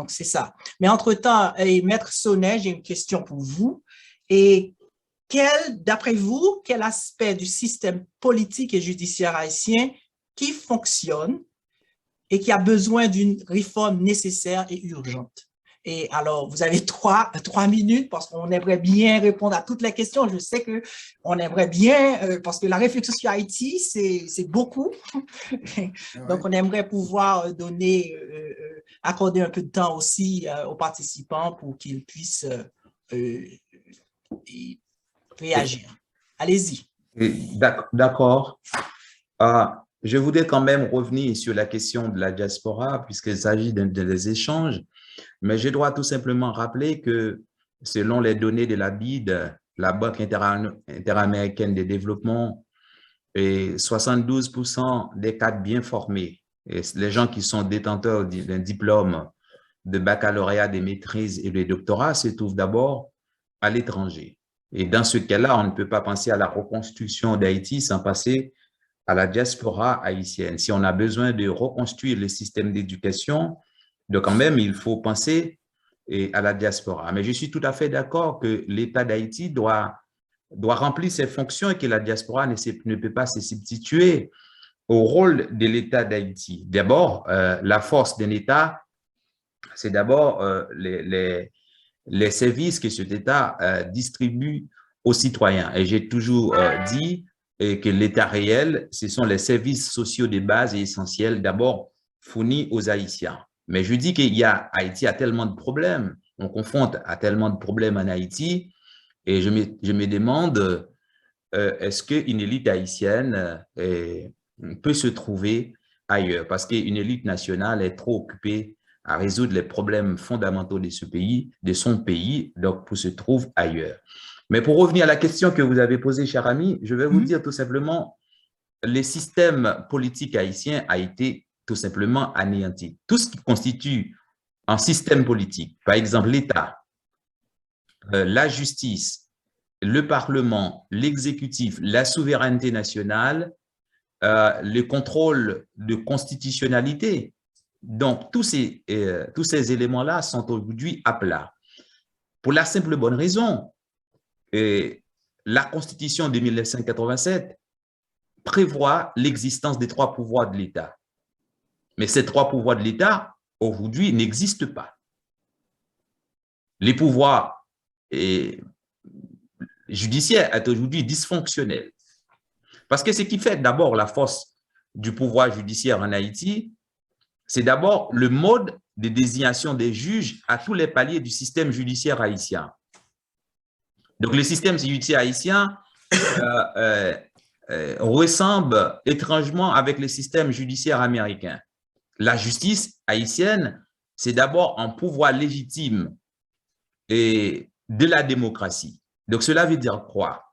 c'est ça. Mais entre-temps, Maître Sonnet, j'ai une question pour vous. Et d'après vous, quel aspect du système politique et judiciaire haïtien qui fonctionne et qui a besoin d'une réforme nécessaire et urgente? Et alors, vous avez trois minutes parce qu'on aimerait bien répondre à toutes les questions. Je sais qu'on aimerait bien, parce que la réflexion sur Haïti, c'est beaucoup. Donc, on aimerait pouvoir accorder un peu de temps aussi aux participants pour qu'ils puissent réagir. Allez-y. D'accord. Je voudrais quand même revenir sur la question de la diaspora, puisqu'il s'agit des échanges, mais je dois tout simplement rappeler que selon les données de la BID, la Banque interaméricaine de développement, 72% des cadres bien formés, et les gens qui sont détenteurs d'un diplôme de baccalauréat, de maîtrise et de doctorat se trouvent d'abord à l'étranger. Et dans ce cas-là, on ne peut pas penser à la reconstruction d'Haïti sans passer à la diaspora haïtienne. Si on a besoin de reconstruire le système d'éducation, donc quand même, il faut penser à la diaspora. Mais je suis tout à fait d'accord que l'État d'Haïti doit remplir ses fonctions et que la diaspora ne peut pas se substituer au rôle de l'État d'Haïti. D'abord, la force d'un État, c'est d'abord les services que cet État distribue aux citoyens. Et j'ai toujours dit que l'État réel, ce sont les services sociaux de base et essentiels d'abord fournis aux Haïtiens. Mais je dis Haïti a tellement de problèmes, on confronte à tellement de problèmes en Haïti, et je me demande, est-ce qu'une élite haïtienne peut se trouver ailleurs? Parce qu'une élite nationale est trop occupée à résoudre les problèmes fondamentaux de ce pays, de son pays, donc pour se trouver ailleurs. Mais pour revenir à la question que vous avez posée, cher ami, je vais vous dire tout simplement, le système politique haïtien a été tout simplement anéanti. Tout ce qui constitue un système politique, par exemple l'État, la justice, le Parlement, l'exécutif, la souveraineté nationale, le contrôle de constitutionnalité. Donc, tous ces éléments-là sont aujourd'hui à plat. Pour la simple bonne raison, la Constitution de 1987 prévoit l'existence des 3 pouvoirs de l'État. Mais ces 3 pouvoirs de l'État, aujourd'hui, n'existent pas. Les pouvoirs judiciaires sont aujourd'hui dysfonctionnels. Parce que ce qui fait d'abord la force du pouvoir judiciaire en Haïti, c'est d'abord le mode de désignation des juges à tous les paliers du système judiciaire haïtien. Donc, le système judiciaire haïtien ressemble étrangement avec le système judiciaire américain. La justice haïtienne, c'est d'abord un pouvoir légitime et de la démocratie. Donc, cela veut dire quoi?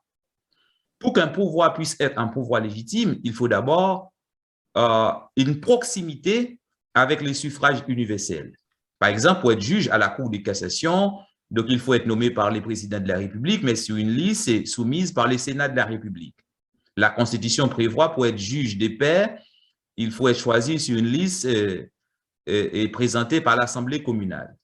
Pour qu'un pouvoir puisse être un pouvoir légitime, il faut d'abord une proximité avec les suffrages universels. Par exemple, pour être juge à la Cour de cassation, donc il faut être nommé par les présidents de la République, mais sur une liste soumise par les Sénats de la République. La Constitution prévoit, pour être juge des pairs, il faut être choisi sur une liste et présenté par l'Assemblée communale.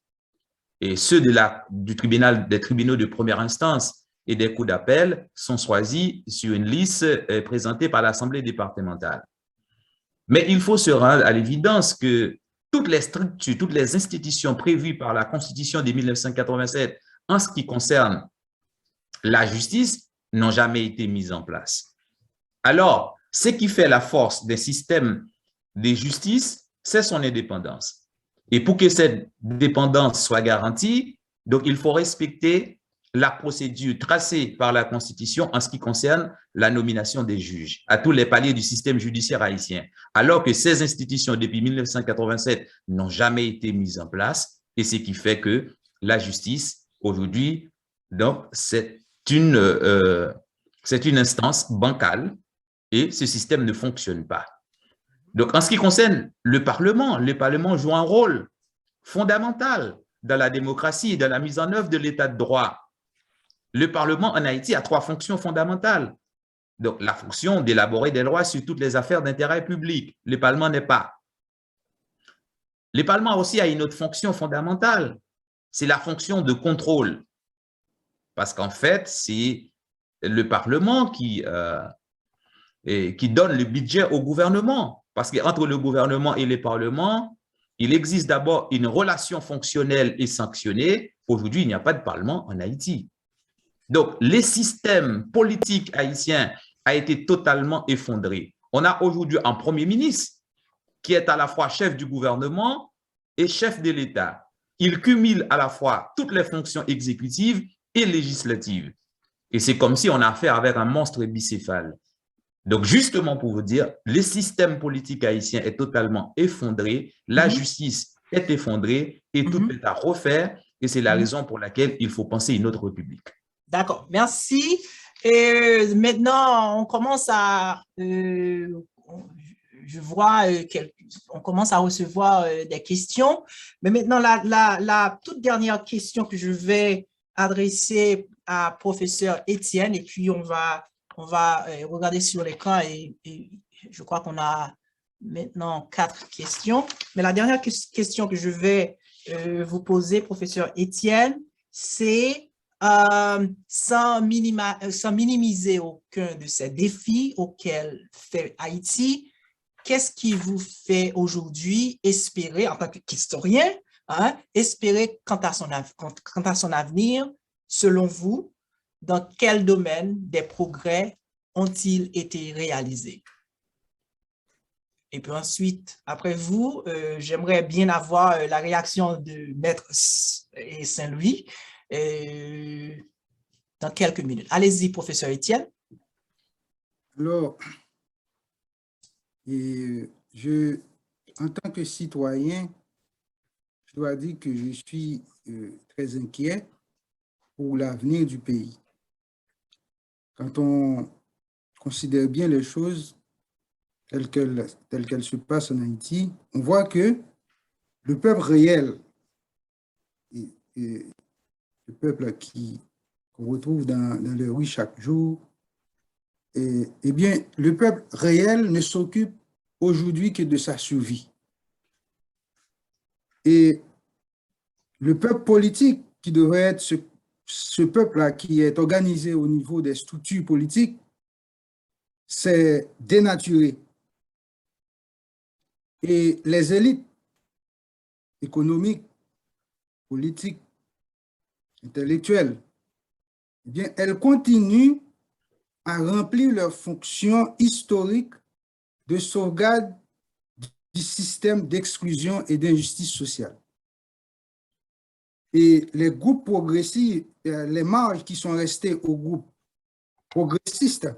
Et ceux des tribunaux de première instance et des cours d'appel sont choisis sur une liste présentée par l'Assemblée départementale. Mais il faut se rendre à l'évidence que toutes les structures, toutes les institutions prévues par la Constitution de 1987 en ce qui concerne la justice n'ont jamais été mises en place. Alors, ce qui fait la force des systèmes de justice, c'est son indépendance. Et pour que cette dépendance soit garantie, donc il faut respecter la procédure tracée par la Constitution en ce qui concerne la nomination des juges à tous les paliers du système judiciaire haïtien, alors que ces institutions, depuis 1987, n'ont jamais été mises en place, et ce qui fait que la justice, aujourd'hui, donc, c'est une instance bancale, et ce système ne fonctionne pas. Donc, en ce qui concerne le Parlement joue un rôle fondamental dans la démocratie et dans la mise en œuvre de l'état de droit. Le Parlement en Haïti a 3 fonctions fondamentales. Donc, la fonction d'élaborer des lois sur toutes les affaires d'intérêt public. Le Parlement n'est pas. Le Parlement aussi a une autre fonction fondamentale. C'est la fonction de contrôle. Parce qu'en fait, c'est le Parlement qui donne le budget au gouvernement. Parce qu'entre le gouvernement et le Parlement, il existe d'abord une relation fonctionnelle et sanctionnée. Aujourd'hui, il n'y a pas de Parlement en Haïti. Donc, le système politique haïtien a été totalement effondré. On a aujourd'hui un Premier ministre qui est à la fois chef du gouvernement et chef de l'État. Il cumule à la fois toutes les fonctions exécutives et législatives. Et c'est comme si on a affaire avec un monstre bicéphale. Donc, justement pour vous dire, le système politique haïtien est totalement effondré, la justice est effondrée et tout est à refaire. Et c'est la raison pour laquelle il faut penser une autre république. D'accord, merci. Et maintenant, on commence à, je vois on commence à recevoir des questions. Mais maintenant, la toute dernière question que je vais adresser à professeur Étienne, et puis on va regarder sur l'écran et je crois qu'on a maintenant 4 questions. Mais la dernière question que je vais vous poser, professeur Étienne, c'est sans minimiser aucun de ces défis auxquels fait Haïti, qu'est-ce qui vous fait aujourd'hui espérer, en tant qu'historien, espérer quant à son avenir, selon vous, dans quel domaine des progrès ont-ils été réalisés? Et puis ensuite, après vous, j'aimerais bien avoir la réaction de Maître Saint-Louis dans quelques minutes. Allez-y, professeur Étienne. Alors, en tant que citoyen, je dois dire que je suis très inquiet pour l'avenir du pays. Quand on considère bien les choses telles qu'elles se passent en Haïti, on voit que le peuple réel, et le peuple qu'on retrouve dans les rues chaque jour, eh bien, le peuple réel ne s'occupe aujourd'hui que de sa survie. Et le peuple politique, qui devrait être ce peuple-là qui est organisé au niveau des structures politiques, c'est dénaturé. Et les élites économiques, politiques, intellectuelles, eh bien, elles continuent à remplir leur fonction historique de sauvegarde du système d'exclusion et d'injustice sociale. Et les groupes progressistes, les marges qui sont restées aux groupes progressistes,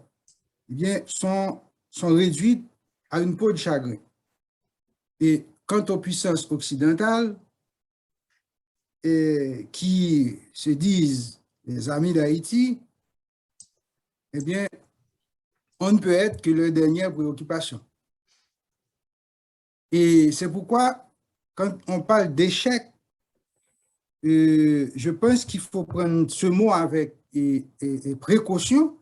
eh bien, sont réduites à une peau de chagrin. Et quant aux puissances occidentales, qui se disent les amis d'Haïti, eh bien, on ne peut être que leur dernière préoccupation. Et c'est pourquoi, quand on parle d'échec, je pense qu'il faut prendre ce mot avec précaution,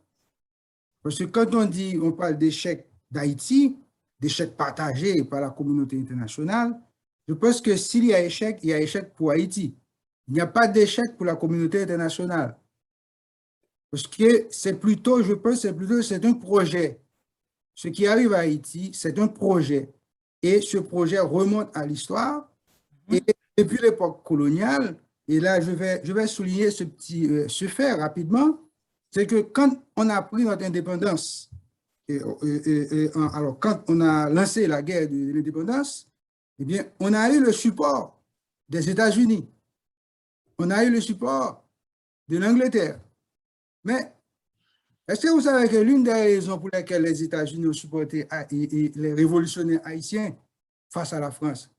parce que quand on parle d'échec d'Haïti, d'échec partagé par la communauté internationale, je pense que s'il y a échec, il y a échec pour Haïti. Il n'y a pas d'échec pour la communauté internationale. Parce que c'est plutôt, je pense, c'est un projet. Ce qui arrive à Haïti, c'est un projet. Et ce projet remonte à l'histoire. Et depuis l'époque coloniale, et là, je vais souligner ce fait rapidement, c'est que quand on a pris notre indépendance, alors quand on a lancé la guerre de l'indépendance, eh bien, on a eu le support des États-Unis. On a eu le support de l'Angleterre. Mais est-ce que vous savez que l'une des raisons pour lesquelles les États-Unis ont supporté les révolutionnaires haïtiens face à la France,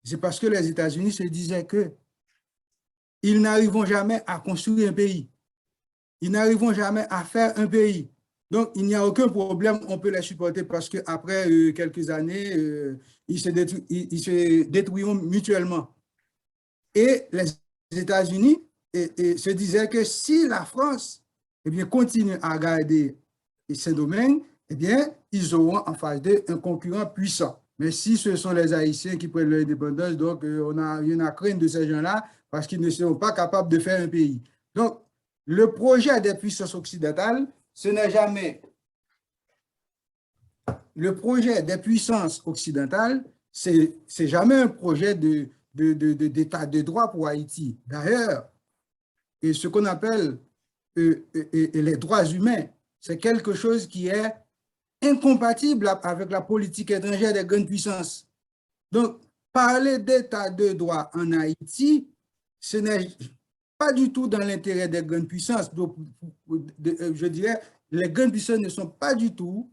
c'est parce que les États-Unis se disaient qu'ils n'arriveront jamais à construire un pays. Ils n'arriveront jamais à faire un pays. Donc, il n'y a aucun problème, on peut les supporter parce qu'après quelques années, ils se détruiront mutuellement. Et les États-Unis se disaient que si la France continue à garder ces domaines, ils auront en face d'eux un concurrent puissant. Mais si ce sont les Haïtiens qui prennent leur indépendance, donc il y en a crainte de ces gens-là parce qu'ils ne seront pas capables de faire un pays. Donc, le projet des puissances occidentales, ce n'est jamais... Le projet des puissances occidentales, c'est jamais un projet d'état de droit pour Haïti. D'ailleurs, et ce qu'on appelle les droits humains, c'est quelque chose qui est incompatible avec la politique étrangère des grandes puissances. Donc, parler d'état de droit en Haïti, ce n'est pas du tout dans l'intérêt des grandes puissances. Donc, je dirais, les grandes puissances ne sont pas du tout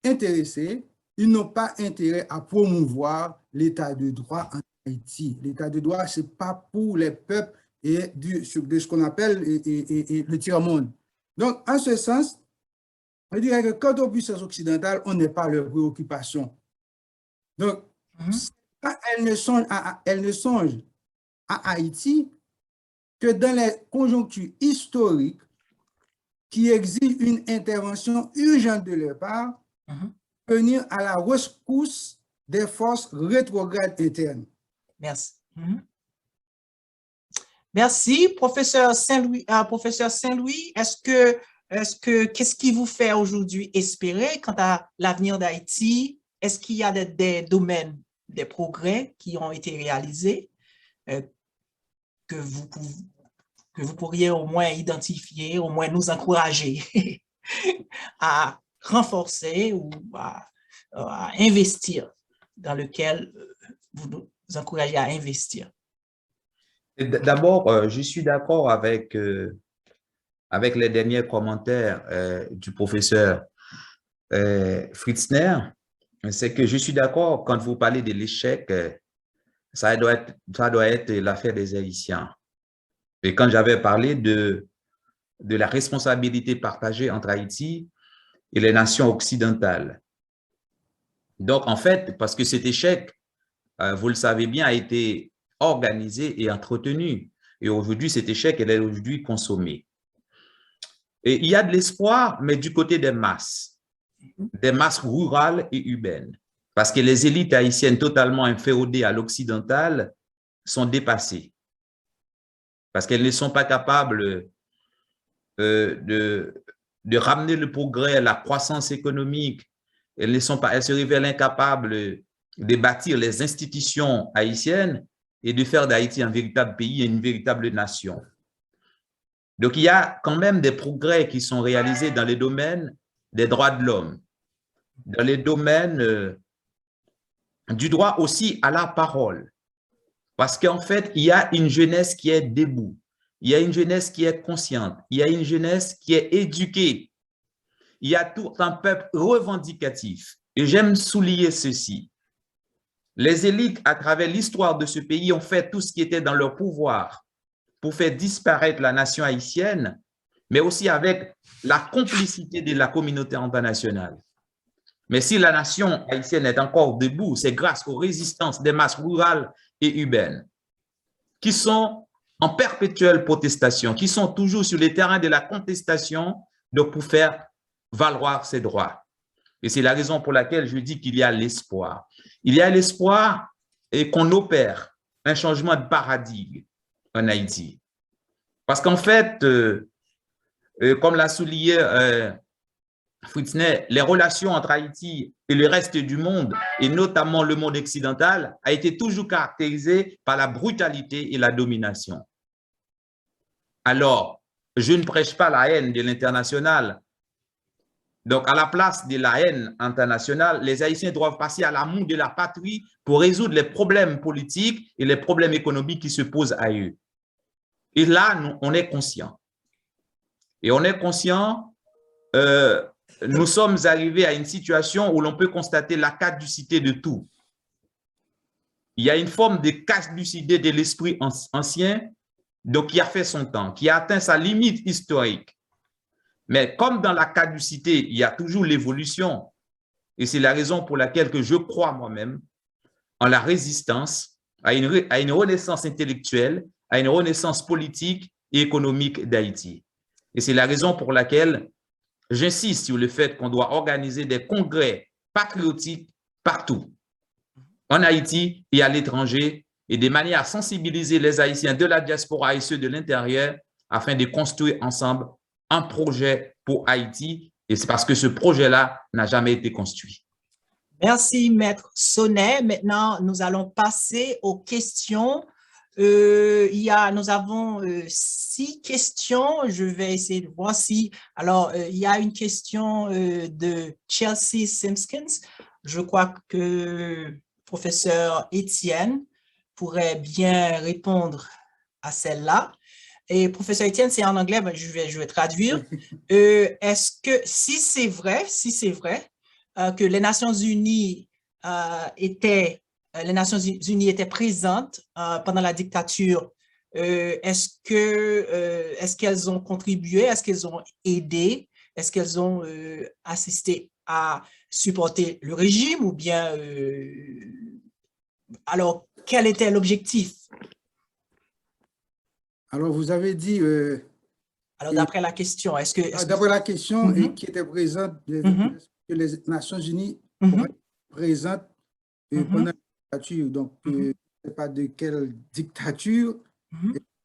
intéressées, ils n'ont pas intérêt à promouvoir l'état de droit en Haïti. L'état de droit, ce n'est pas pour les peuples et de ce qu'on appelle le tiers-monde. Donc, en ce sens, je dirais que quant aux puissances occidentales, on n'est pas leur préoccupation. Donc, elles ne songent à Haïti que dans les conjonctures historiques qui exigent une intervention urgente de leur part, venir à la rescousse des forces rétrogrades internes. Merci. Merci, professeur Saint-Louis. Professeur Saint-Louis, qu'est-ce qui vous fait aujourd'hui espérer quant à l'avenir d'Haïti? Est-ce qu'il y a des domaines, des progrès qui ont été réalisés que vous pourriez au moins identifier, au moins nous encourager à renforcer ou à investir, dans lequel vous nous encouragez à investir? D'abord, je suis d'accord avec les derniers commentaires du professeur Fritzner. C'est que je suis d'accord quand vous parlez de l'échec ça doit être l'affaire des Haïtiens. Et quand j'avais parlé de la responsabilité partagée entre Haïti et les nations occidentales. Donc, en fait, parce que cet échec, vous le savez bien, a été organisé et entretenu. Et aujourd'hui, cet échec, elle est aujourd'hui consommé. Et il y a de l'espoir, mais du côté des masses rurales et urbaines. Parce que les élites haïtiennes totalement inféodées à l'occidental sont dépassées. Parce qu'elles ne sont pas capables de ramener le progrès, la croissance économique. Elles se révèlent incapables de bâtir les institutions haïtiennes et de faire d'Haïti un véritable pays et une véritable nation. Donc, il y a quand même des progrès qui sont réalisés dans les domaines des droits de l'homme, dans les domaines du droit aussi à la parole. Parce qu'en fait, il y a une jeunesse qui est debout, il y a une jeunesse qui est consciente, il y a une jeunesse qui est éduquée, il y a tout un peuple revendicatif. Et j'aime souligner ceci. Les élites, à travers l'histoire de ce pays, ont fait tout ce qui était dans leur pouvoir pour faire disparaître la nation haïtienne, mais aussi avec la complicité de la communauté internationale. Mais si la nation haïtienne est encore debout, c'est grâce aux résistances des masses rurales et urbaines qui sont en perpétuelle protestation, qui sont toujours sur les terrains de la contestation pour faire valoir ses droits. Et c'est la raison pour laquelle je dis qu'il y a l'espoir. Il y a l'espoir et qu'on opère un changement de paradigme en Haïti. Parce qu'en fait, comme l'a souligné Fritzner, les relations entre Haïti et le reste du monde, et notamment le monde occidental, a été toujours caractérisée par la brutalité et la domination. Alors, je ne prêche pas la haine de l'international. Donc, à la place de la haine internationale, les Haïtiens doivent passer à l'amour de la patrie pour résoudre les problèmes politiques et les problèmes économiques qui se posent à eux. Et là, on est conscient. Et on est conscient, nous sommes arrivés à une situation où l'on peut constater la caducité de tout. Il y a une forme de caducité de l'esprit ancien, donc qui a fait son temps, qui a atteint sa limite historique. Mais comme dans la caducité, il y a toujours l'évolution, et c'est la raison pour laquelle que je crois moi-même en la résistance, à une renaissance intellectuelle, à une renaissance politique et économique d'Haïti. Et c'est la raison pour laquelle j'insiste sur le fait qu'on doit organiser des congrès patriotiques partout, en Haïti et à l'étranger, et de manière à sensibiliser les Haïtiens de la diaspora et ceux de l'intérieur afin de construire ensemble un projet pour Haïti. Et c'est parce que ce projet-là n'a jamais été construit. Merci, Maître Sonnet. Maintenant, nous allons passer aux questions. Nous avons 6 questions. Je vais essayer de voir si… Alors, il y a une question de Chelsea Simpkins. Je crois que professeur Étienne pourrait bien répondre à celle-là. Et professeur Étienne, c'est en anglais, mais je vais traduire. Est-ce que, si c'est vrai que les Nations Unies étaient présentes pendant la dictature, est-ce qu'elles ont contribué, est-ce qu'elles ont aidé, est-ce qu'elles ont assisté à supporter le régime ou bien… alors, quel était l'objectif? Alors, vous avez dit… alors, d'après la question, est-ce que… D'après la question, qui était présente, que les Nations Unies pourraient être présentes pendant la dictature. Donc, je ne sais pas de quelle dictature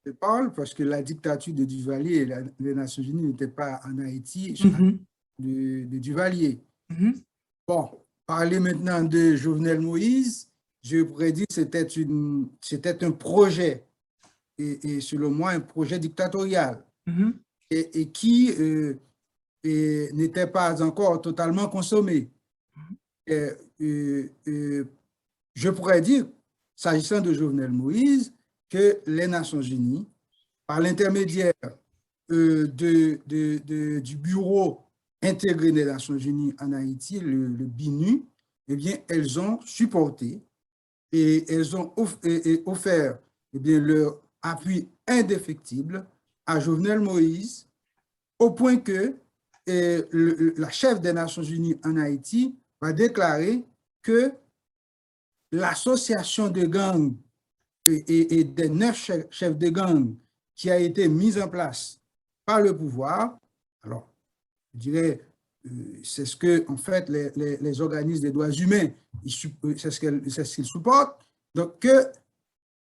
je parle, parce que la dictature de Duvalier, les Nations Unies n'étaient pas en Haïti, de Duvalier. Bon, parler maintenant de Jovenel Moïse, je pourrais dire que c'était un projet, et selon moi, un projet dictatorial, et qui n'était pas encore totalement consommé. Je pourrais dire, s'agissant de Jovenel Moïse, que les Nations Unies, par l'intermédiaire du bureau intégré des Nations Unies en Haïti, le BINU, eh bien, elles ont supporté et elles ont offert eh bien, leur appui indéfectible à Jovenel Moïse, au point que la chef des Nations Unies en Haïti va déclarer que l'association de gangs et des 9 chefs de gang qui a été mise en place par le pouvoir, alors, je dirais, c'est ce que, en fait, les organismes des droits humains, c'est ce qu'ils supportent. Donc,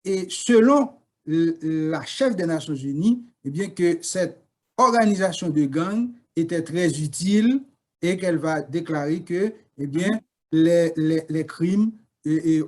et selon la chef des Nations Unies, eh bien, que cette organisation de gang était très utile et qu'elle va déclarer que, eh bien, les crimes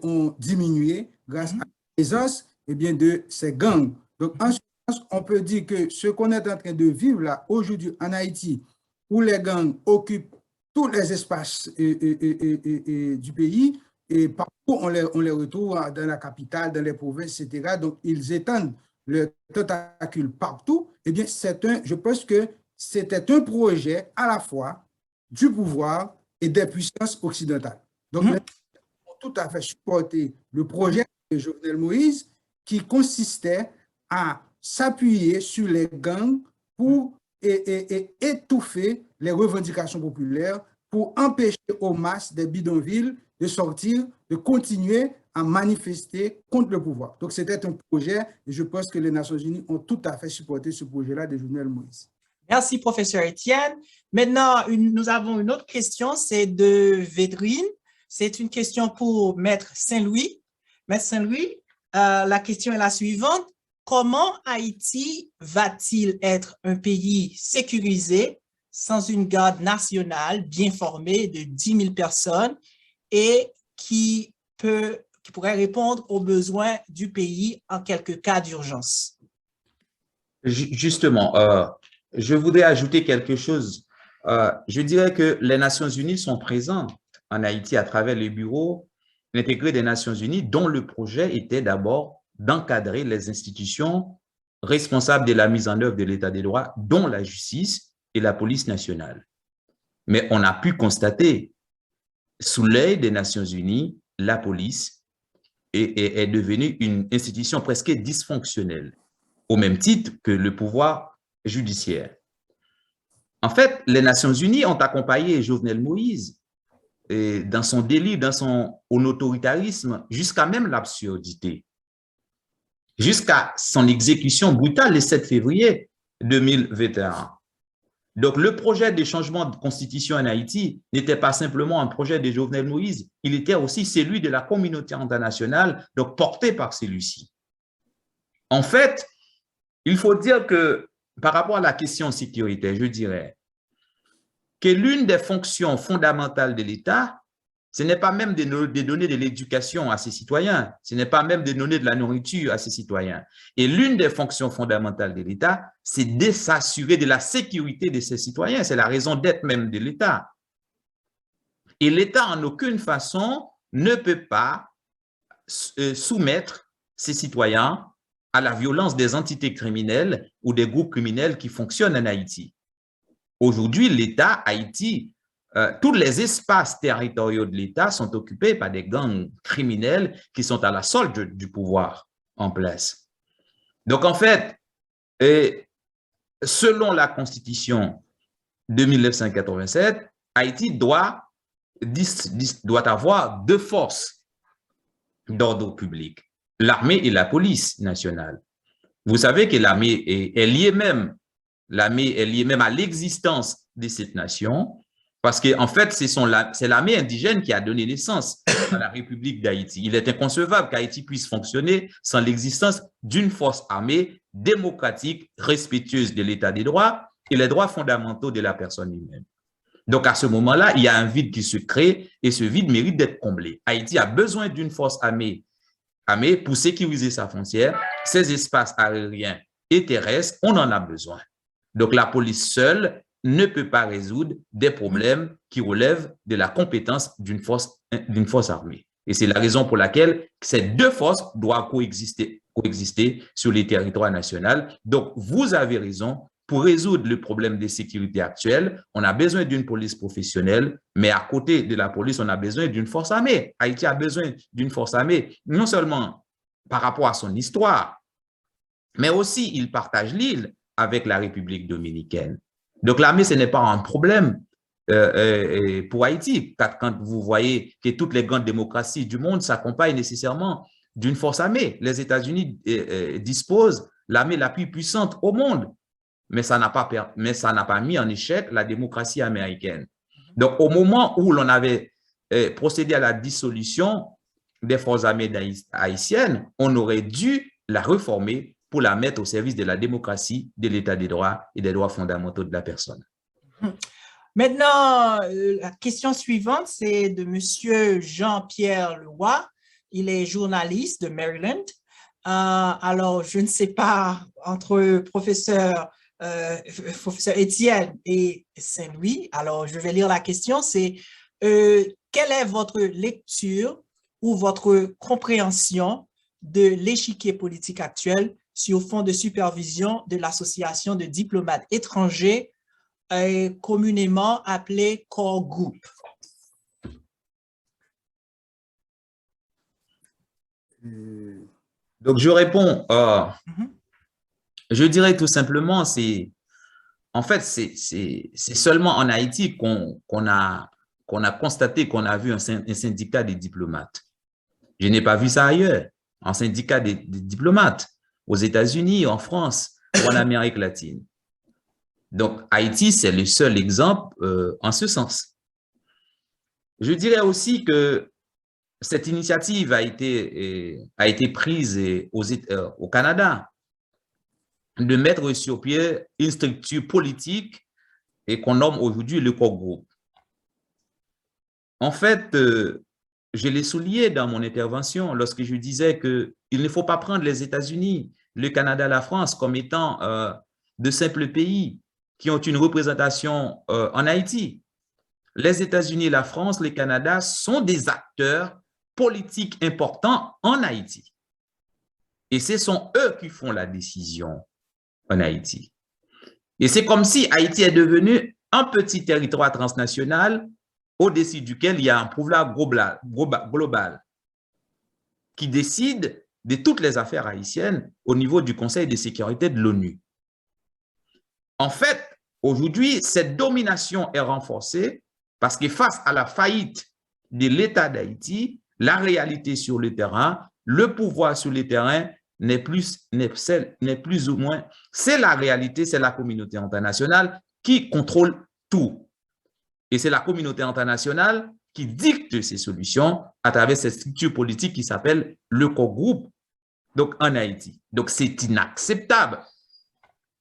ont diminué grâce à la présence, eh bien, de ces gangs. Donc, en ce sens, on peut dire que ce qu'on est en train de vivre là aujourd'hui en Haïti, où les gangs occupent tous les espaces du pays, et partout on les retrouve dans la capitale, dans les provinces, etc. Donc, ils étendent leurs tentacules partout. Eh bien, je pense que c'était un projet à la fois du pouvoir et des puissances occidentales. Donc, les gens ont tout à fait supporté le projet de Jovenel Moïse qui consistait à s'appuyer sur les gangs pour étouffer les revendications populaires, pour empêcher aux masses des bidonvilles de sortir, de continuer à manifester contre le pouvoir. Donc, c'était un projet, et je pense que les Nations Unies ont tout à fait supporté ce projet-là de Jovenel Moïse. Merci, professeur Étienne. Maintenant, nous avons une autre question, c'est de Védrine. C'est une question pour Maître Saint-Louis. Maître Saint-Louis, la question est la suivante. Comment Haïti va-t-il être un pays sécurisé sans une garde nationale bien formée de 10 000 personnes et qui pourrait répondre aux besoins du pays en quelques cas d'urgence? Justement, je voudrais ajouter quelque chose. Je dirais que les Nations Unies sont présentes en Haïti à travers les bureaux intégrés des Nations Unies, dont le projet était d'abord d'encadrer les institutions responsables de la mise en œuvre de l'État des droits, dont la justice et la police nationale. Mais on a pu constater, sous l'œil des Nations Unies, la police est devenue une institution presque dysfonctionnelle, au même titre que le pouvoir judiciaire. En fait, les Nations Unies ont accompagné Jovenel Moïse dans son délit, dans son autoritarisme, jusqu'à même l'absurdité, jusqu'à son exécution brutale le 7 février 2021. Donc, le projet de changement de constitution en Haïti n'était pas simplement un projet de Jovenel Moïse, il était aussi celui de la communauté internationale, donc porté par celui-ci. En fait, il faut dire que par rapport à la question sécuritaire, je dirais que l'une des fonctions fondamentales de l'État, ce n'est pas même de donner de l'éducation à ses citoyens, ce n'est pas même de donner de la nourriture à ses citoyens. Et l'une des fonctions fondamentales de l'État, c'est de s'assurer de la sécurité de ses citoyens. C'est la raison d'être même de l'État. Et l'État, en aucune façon, ne peut pas soumettre ses citoyens à la violence des entités criminelles ou des groupes criminels qui fonctionnent en Haïti. Aujourd'hui, l'État, Haïti, tous les espaces territoriaux de l'État sont occupés par des gangs criminels qui sont à la solde du pouvoir en place. Donc, en fait, selon la Constitution de 1987, Haïti doit avoir 2 forces d'ordre public, l'armée et la police nationale. Vous savez que l'armée est liée même à l'existence de cette nation, parce qu'en fait, c'est l'armée indigène qui a donné naissance à la République d'Haïti. Il est inconcevable qu'Haïti puisse fonctionner sans l'existence d'une force armée démocratique, respectueuse de l'État des droits et les droits fondamentaux de la personne humaine. Donc, à ce moment-là, il y a un vide qui se crée et ce vide mérite d'être comblé. Haïti a besoin d'une force armée pour sécuriser sa frontière, ses espaces aériens et terrestres, on en a besoin. Donc, la police seule ne peut pas résoudre des problèmes qui relèvent de la compétence d'une force armée. Et c'est la raison pour laquelle ces 2 forces doivent coexister sur les territoires nationaux. Donc, vous avez raison, pour résoudre le problème de sécurité actuel, on a besoin d'une police professionnelle, mais à côté de la police, on a besoin d'une force armée. Haïti a besoin d'une force armée, non seulement par rapport à son histoire, mais aussi il partage l'île avec la République dominicaine. Donc l'armée, ce n'est pas un problème pour Haïti, quand vous voyez que toutes les grandes démocraties du monde s'accompagnent nécessairement d'une force armée. Les États-Unis disposent l'armée la plus puissante au monde, mais ça n'a pas mis en échec la démocratie américaine. Donc, au moment où l'on avait procédé à la dissolution des forces armées haïtiennes, on aurait dû la réformer pour la mettre au service de la démocratie, de l'état des droits et des droits fondamentaux de la personne. Maintenant, la question suivante, c'est de Monsieur Jean-Pierre Leroy. Il est journaliste de Maryland. Alors, je ne sais pas, entre professeur Étienne et Saint-Louis, alors je vais lire la question, c'est quelle est votre lecture ou votre compréhension de l'échiquier politique actuel sur fond de supervision de l'Association de diplomates étrangers communément appelée Core Group? Donc, je réponds, je dirais tout simplement, en fait, c'est seulement en Haïti qu'on a constaté qu'on a vu un syndicat des diplomates. Je n'ai pas vu ça ailleurs, un syndicat des diplomates, aux États-Unis, en France ou en Amérique latine. Donc, Haïti, c'est le seul exemple en ce sens. Je dirais aussi que cette initiative a été prise au Canada de mettre sur pied une structure politique et qu'on nomme aujourd'hui le Core Group. En fait, je l'ai souligné dans mon intervention lorsque je disais qu'il ne faut pas prendre les États-Unis, le Canada, la France comme étant de simples pays qui ont une représentation en Haïti. Les États-Unis, la France, le Canada sont des acteurs politiques importants en Haïti. Et ce sont eux qui font la décision en Haïti. Et c'est comme si Haïti est devenu un petit territoire transnational au-dessus duquel il y a un pouvoir global qui décide de toutes les affaires haïtiennes au niveau du Conseil de sécurité de l'ONU. En fait, aujourd'hui, cette domination est renforcée parce que face à la faillite de l'État d'Haïti, la réalité sur le terrain, le pouvoir sur le terrain n'est plus ou moins, c'est la réalité, c'est la communauté internationale qui contrôle tout. Et c'est la communauté internationale qui dicte ces solutions à travers cette structure politique qui s'appelle le Core Group, donc en Haïti. Donc c'est inacceptable.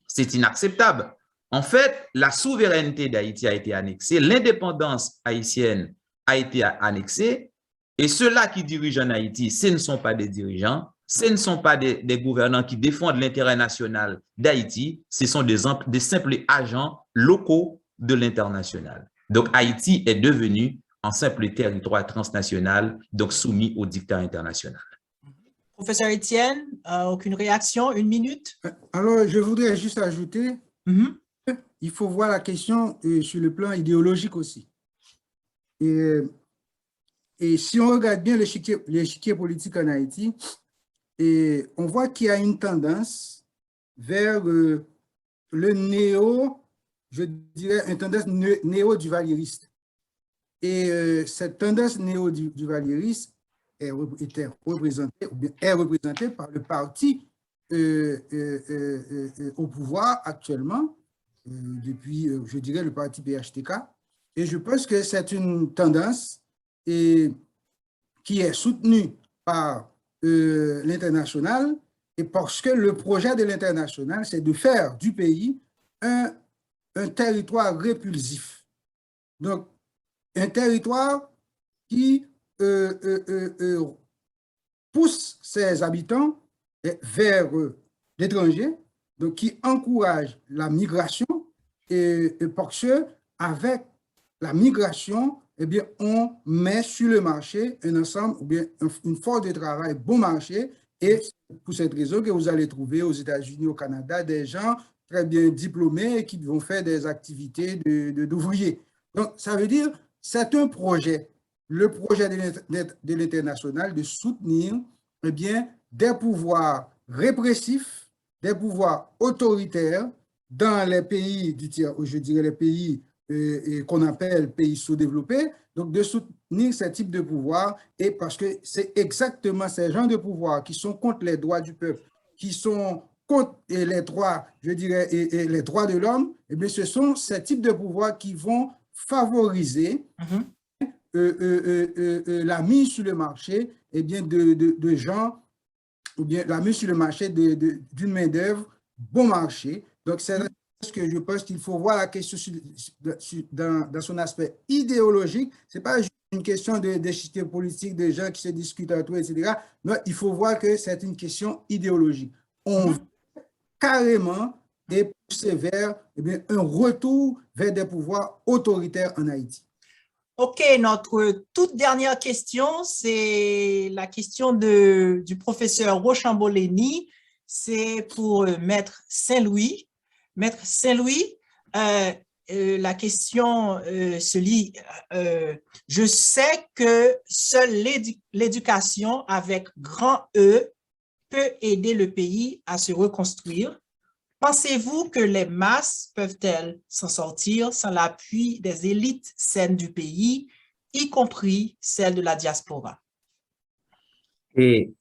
C'est inacceptable. En fait, la souveraineté d'Haïti a été annexée, l'indépendance haïtienne a été annexée, et ceux-là qui dirigent en Haïti, ce ne sont pas des dirigeants, ce ne sont pas des gouvernants qui défendent l'intérêt national d'Haïti, ce sont des simples agents locaux de l'international. Donc, Haïti est devenu un simple territoire transnational, donc soumis au dictat international. Professeur Étienne, aucune réaction? Une minute? Alors, je voudrais juste ajouter, il faut voir la question sur le plan idéologique aussi. Et si on regarde bien l'échiquier politique en Haïti, et on voit qu'il y a une tendance vers le je dirais une tendance néo-duvalieriste. Et cette tendance néo-duvalieriste est représentée par le parti au pouvoir actuellement, depuis, je dirais, le parti PHTK. Et je pense que c'est une tendance qui est soutenue par l'international, et parce que le projet de l'international, c'est de faire du pays un territoire répulsif. Donc, un territoire qui pousse ses habitants vers l'étranger, donc qui encourage la migration, et parce que avec la migration, eh bien, on met sur le marché un ensemble, ou bien une force de travail bon marché, et pour cette raison que vous allez trouver aux États-Unis, au Canada, des gens très bien diplômés et qui vont faire des activités d'ouvriers. Donc, ça veut dire, c'est un projet, le projet de l'international de soutenir eh bien, des pouvoirs répressifs, des pouvoirs autoritaires dans les pays du tiers, je dirais les pays qu'on appelle pays sous-développés, donc de soutenir ce type de pouvoir, et parce que c'est exactement ces gens de pouvoir qui sont contre les droits du peuple, qui sont contre les droits, je dirais, et les droits de l'homme, eh bien, ce sont ces types de pouvoirs qui vont favoriser la mise sur le marché eh bien, de gens, ou bien la mise sur le marché d'une main-d'œuvre bon marché. Donc, c'est ce que je pense qu'il faut voir la question dans son aspect idéologique. Ce n'est pas juste une question d'échiquier politique, de gens qui se discutent entre eux, etc. Non, il faut voir que c'est une question idéologique. On veut carrément et pousser vers eh bien, un retour vers des pouvoirs autoritaires en Haïti. OK, notre toute dernière question, c'est la question du professeur Rochamboleni. C'est pour Maître Saint-Louis. Maître Saint-Louis, la question se lit, je sais que seule l'éducation avec grand E peut aider le pays à se reconstruire. Pensez-vous que les masses peuvent-elles s'en sortir sans l'appui des élites saines du pays, y compris celles de la diaspora? Et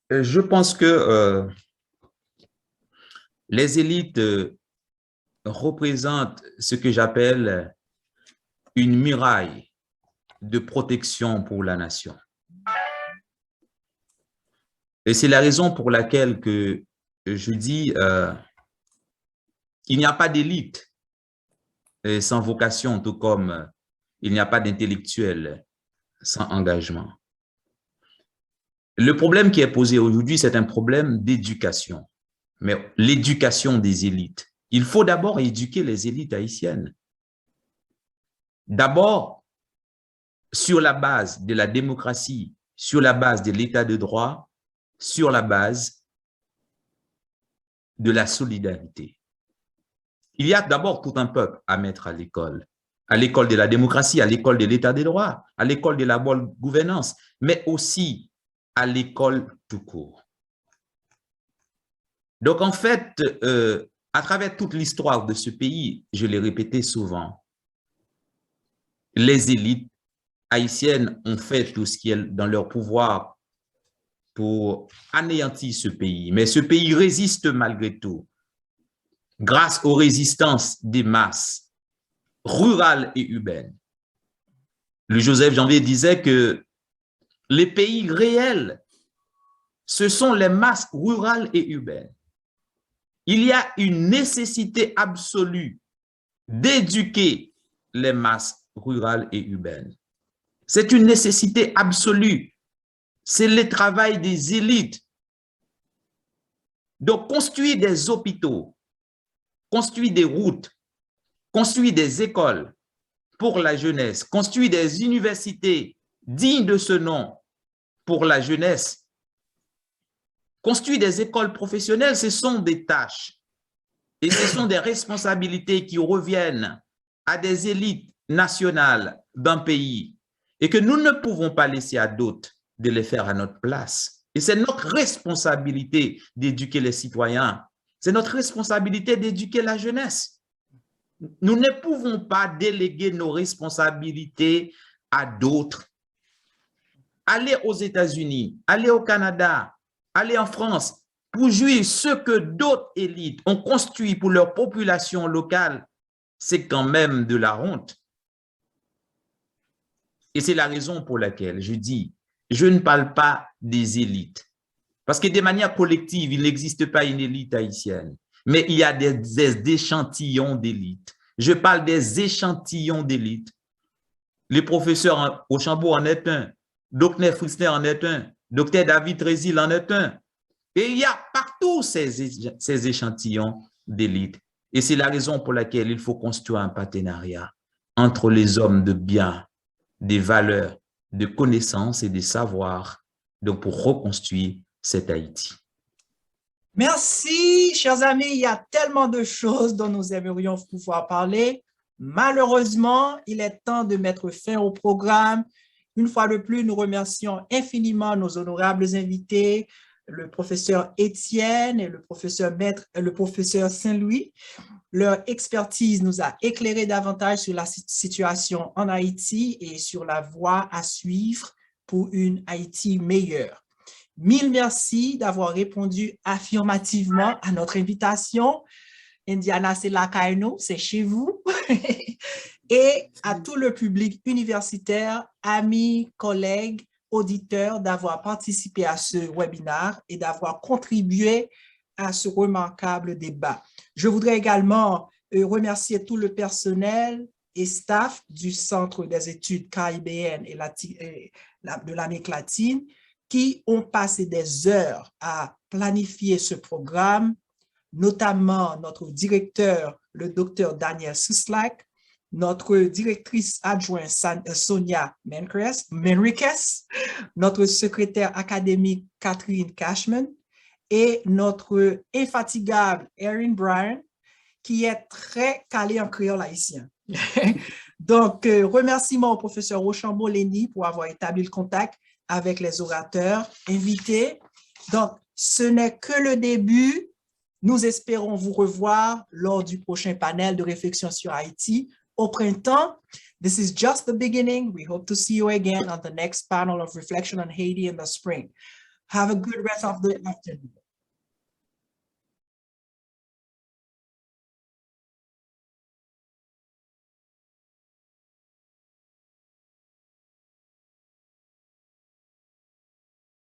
je pense que les élites représentent ce que j'appelle une muraille de protection pour la nation. Et c'est la raison pour laquelle que je dis il n'y a pas d'élite sans vocation, tout comme il n'y a pas d'intellectuel sans engagement. Le problème qui est posé aujourd'hui, c'est un problème d'éducation, mais l'éducation des élites. Il faut d'abord éduquer les élites haïtiennes. D'abord, sur la base de la démocratie, sur la base de l'état de droit, sur la base de la solidarité. Il y a d'abord tout un peuple à mettre à l'école de la démocratie, à l'école de l'état de droit, à l'école de la bonne gouvernance, mais aussi à l'école tout court. Donc en fait, à travers toute l'histoire de ce pays, je l'ai répété souvent, les élites haïtiennes ont fait tout ce qui est dans leur pouvoir pour anéantir ce pays. Mais ce pays résiste malgré tout, grâce aux résistances des masses rurales et urbaines. Le Joseph Janvier disait que les pays réels, ce sont les masses rurales et urbaines. Il y a une nécessité absolue d'éduquer les masses rurales et urbaines. C'est une nécessité absolue. C'est le travail des élites. Donc, construire des hôpitaux, construire des routes, construire des écoles pour la jeunesse, construire des universités dignes de ce nom pour la jeunesse, construire des écoles professionnelles, ce sont des tâches et ce sont des responsabilités qui reviennent à des élites nationales d'un pays et que nous ne pouvons pas laisser à d'autres de les faire à notre place. Et c'est notre responsabilité d'éduquer les citoyens. C'est notre responsabilité d'éduquer la jeunesse. Nous ne pouvons pas déléguer nos responsabilités à d'autres. Allez aux États-Unis, allez au Canada, allez en France, pour jouir ce que d'autres élites ont construit pour leur population locale, c'est quand même de la honte. Et c'est la raison pour laquelle je dis, je ne parle pas des élites. Parce que de manière collective, il n'existe pas une élite haïtienne. Mais il y a des échantillons d'élite. Je parle des échantillons d'élite. Le professeur Rochambeau en est un. Dr. Fritzner en est un. Dr. David Trésil en est un. Et il y a partout ces échantillons d'élite. Et c'est la raison pour laquelle il faut construire un partenariat entre les hommes de bien, des valeurs, de connaissances et de savoirs, donc pour reconstruire cet Haïti. Merci, chers amis, il y a tellement de choses dont nous aimerions pouvoir parler. Malheureusement, il est temps de mettre fin au programme. Une fois de plus, nous remercions infiniment nos honorables invités, le professeur Étienne et le professeur Saint-Louis. Leur expertise nous a éclairé davantage sur la situation en Haïti et sur la voie à suivre pour une Haïti meilleure. Mille merci d'avoir répondu affirmativement à notre invitation. Indiana, c'est la Kaino, c'est chez vous. Et à tout le public universitaire, amis, collègues, auditeurs, d'avoir participé à ce webinaire et d'avoir contribué à ce remarquable débat. Je voudrais également remercier tout le personnel et staff du Centre des études caribéennes et de l'Amérique latine qui ont passé des heures à planifier ce programme, notamment notre directeur, le docteur Daniel Suslak, notre directrice adjointe Sonia Menriquez, notre secrétaire académique Catherine Cashman et notre infatigable Erin Bryan, qui est très calé en créole haïtien. Donc, remerciements au professeur Rochambeau-Léni pour avoir établi le contact avec les orateurs invités. Donc, ce n'est que le début. Nous espérons vous revoir lors du prochain panel de réflexion sur Haïti au printemps. This is just the beginning. We hope to see you again on the next panel of reflection on Haiti in the spring. Have a good rest of the afternoon.